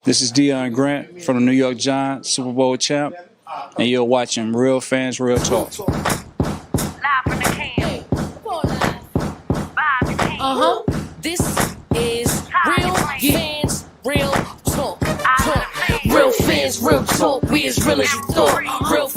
This is Deion Grant from the New York Giants, Super Bowl champ, and you're watching Real Fans Real Talk. Live from the can. Vibe the can. This is Real Fans Real Talk. Real fans, real talk. We as real as you thought. Real